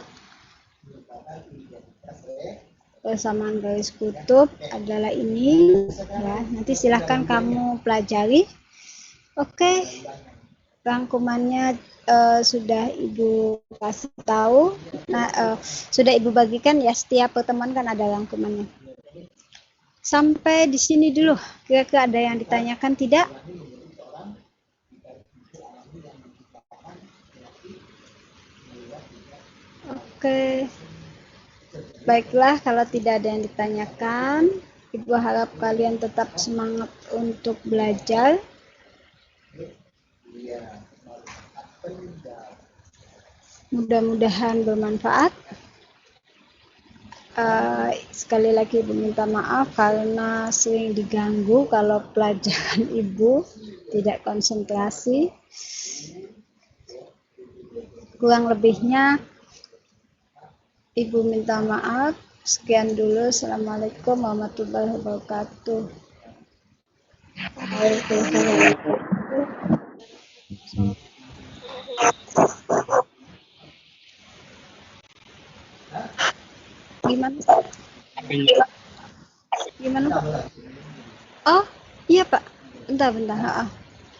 Persamaan garis kutub adalah ini, ya. Nanti silahkan kamu pelajari. Oke, rangkumannya sudah Ibu kasih tahu. Nah, sudah Ibu bagikan ya, setiap pertemuan kan ada rangkumannya. Sampai di sini dulu. Kira-kira ada yang ditanyakan tidak? Oke. Baiklah, kalau tidak ada yang ditanyakan, Ibu harap kalian tetap semangat untuk belajar. Mudah-mudahan bermanfaat. Sekali lagi Ibu minta maaf karena sering diganggu kalau pelajaran Ibu tidak konsentrasi. Kurang lebihnya Ibu minta maaf. Sekian dulu. Assalamualaikum warahmatullahi wabarakatuh. Gimana? Gimana, Pak? Oh, iya, Pak. Bentar.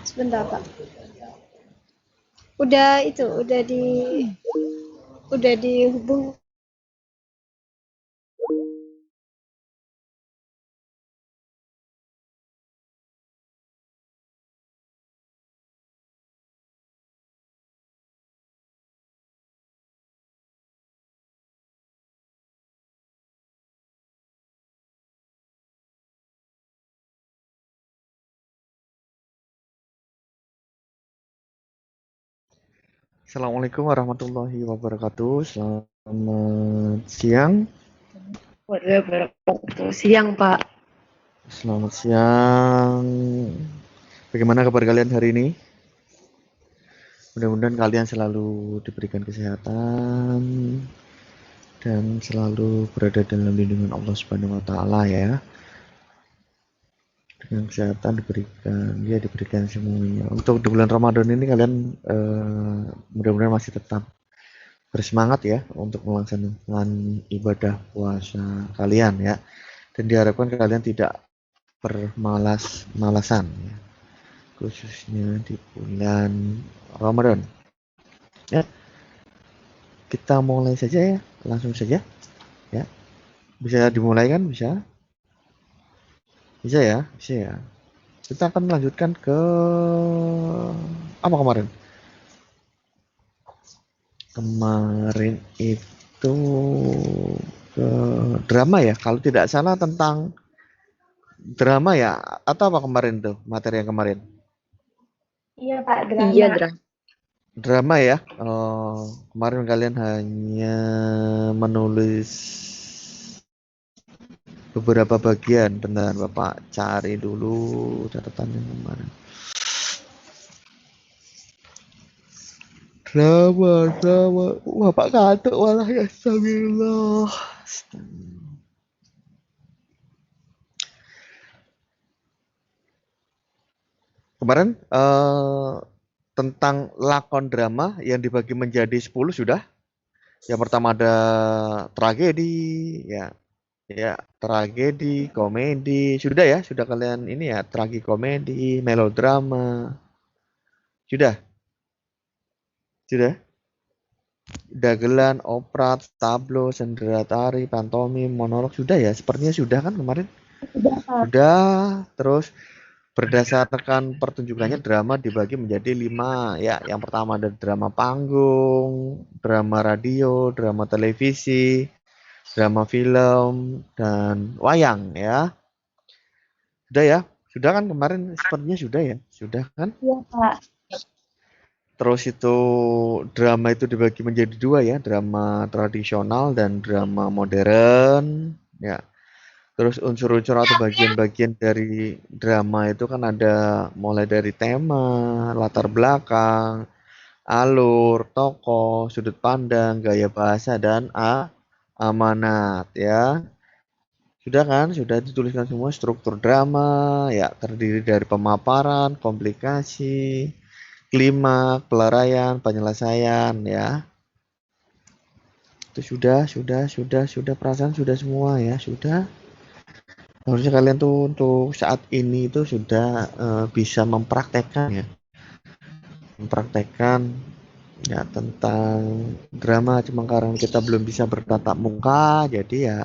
Sebentar, Pak. Udah dihubung. Assalamualaikum warahmatullahi wabarakatuh. Selamat siang. Siang, Pak. Selamat siang. Bagaimana kabar kalian hari ini? Mudah-mudahan kalian selalu diberikan kesehatan dan selalu berada dalam lindungan Allah Subhanahu wa taala ya. Dengan kesehatan diberikan semuanya. Untuk di bulan Ramadan ini kalian mudah-mudahan masih tetap bersemangat ya untuk melaksanakan ibadah puasa kalian ya. Dan diharapkan kalian tidak bermalas-malasan ya. Khususnya di bulan Ramadan. Ya. Kita mulai saja ya, langsung saja. Ya. Bisa dimulai kan? Bisa ya. Kita akan melanjutkan ke apa kemarin? Kemarin itu ke drama ya, kalau tidak salah tentang drama ya, atau apa kemarin tuh materi yang kemarin? Iya Pak, drama. Iya, Dra. Drama ya. Kemarin kalian hanya menulis beberapa bagian. Bentar, Bapak cari dulu catatan yang kemarin. Drama. Bapak ngantuk malah ya, astagfirullah. Kemarin tentang lakon drama yang dibagi menjadi 10 sudah. Yang pertama ada tragedi, ya, tragedi, komedi, sudah ya, sudah kalian ini ya, tragikomedi, melodrama, sudah, dagelan, opera, tablo, sendera tari, pantomim, monolog, sudah ya, sepertinya sudah kan kemarin, sudah, terus berdasarkan pertunjukannya drama dibagi menjadi 5 ya. Yang pertama ada drama panggung, drama radio, drama televisi, drama film, dan wayang ya. Sudah ya? Sudah kan kemarin sepertinya sudah ya? Sudah kan? Iya Pak. Terus itu drama itu dibagi menjadi 2 ya, drama tradisional dan drama modern ya. Terus unsur-unsur atau bagian-bagian dari drama itu kan ada mulai dari tema, latar belakang, alur, tokoh, sudut pandang, gaya bahasa, dan amanat ya. Sudah kan? Sudah dituliskan semua struktur drama ya, terdiri dari pemaparan, komplikasi, klimaks, pelaraian, penyelesaian ya. Itu sudah perasaan sudah semua ya, sudah. Harusnya kalian tuh untuk saat ini itu sudah bisa mempraktekkan ya tentang drama, cuma karena kita belum bisa bertatap muka, jadi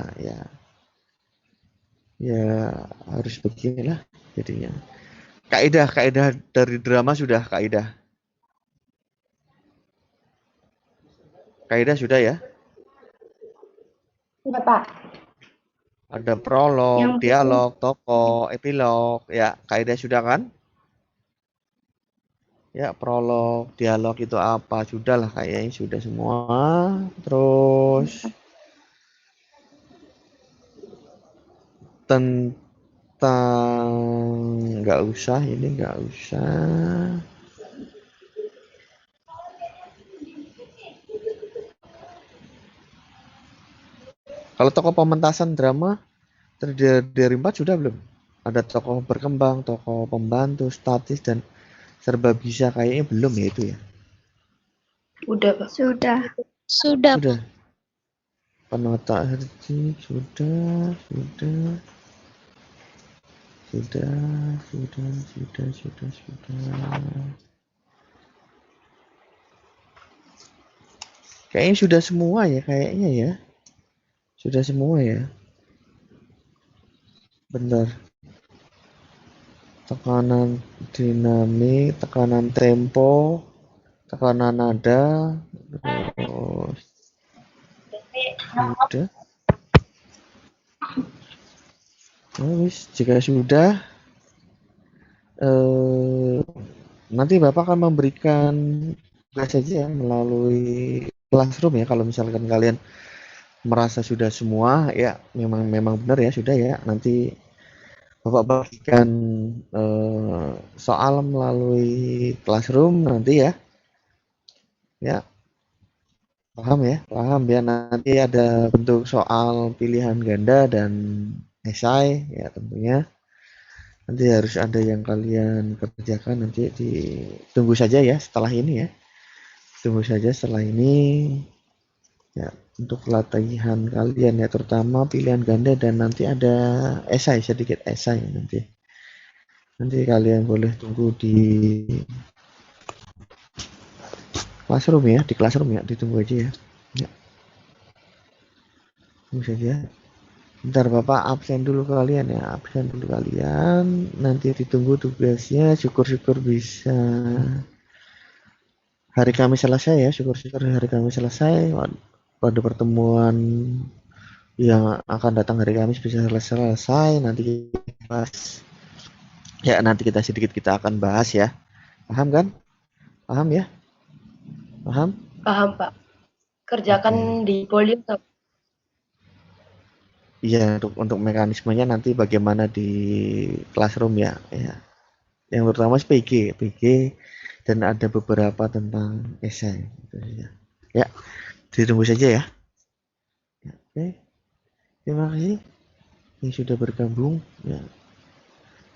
ya harus beginilah jadinya. Kaidah dari drama sudah, kaidah sudah ya. Iya Pak. Ada prolog, dialog, tokoh, epilog, ya kaidah sudah kan? Ya, prolog, dialog itu apa? Sudah lah kayaknya sudah semua. Terus tentang nggak usah. Kalau tokoh pementasan drama terdiri dari 4 sudah belum? Ada tokoh berkembang, tokoh pembantu, statis, dan serba bisa, kayaknya belum ya itu ya? Udah, Pak. Sudah. Penota herji sudah. Kayaknya sudah semua ya, kayaknya ya. Sudah semua ya. Benar. Tekanan dinamik, tekanan tempo, tekanan nada, terus sudah. Jika sudah, nanti Bapak akan memberikan tugas saja ya, melalui Classroom ya. Kalau misalkan kalian merasa sudah semua ya, memang benar ya, sudah ya, nanti Bapak bagikan soal melalui Classroom nanti ya. Ya. Paham ya? Nanti ada bentuk soal pilihan ganda dan esai ya, tentunya. Nanti harus ada yang kalian kerjakan, nanti ditunggu saja ya setelah ini ya. Tunggu saja setelah ini ya, untuk latihan kalian ya, terutama pilihan ganda dan nanti ada esai, sedikit esai nanti. Nanti kalian boleh tunggu di Classroom ya, ditunggu aja ya. Tunggu saja. Bentar Bapak absen dulu kalian ya, nanti ditunggu tugasnya. Syukur-syukur bisa hari Kamis selesai ya, pada pertemuan yang akan datang hari Kamis bisa selesai nanti kelas. Ya, nanti sedikit kita akan bahas ya. Paham kan? Paham ya? Paham? Paham, Pak. Kerjakan di polio, Pak. Iya, untuk mekanismenya nanti bagaimana di classroom ya. Yang terutama PG dan ada beberapa tentang esai gitu ya. Ya, ditunggu saja ya. Oke. Terima kasih yang sudah bergabung ya.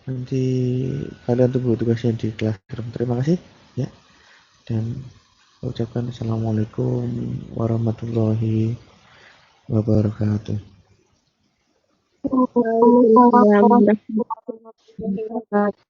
Nanti kalian tunggu tugasnya di classroom. Terima kasih ya. Dan ucapkan assalamualaikum warahmatullahi wabarakatuh. Waalaikumsalam warahmatullahi wabarakatuh.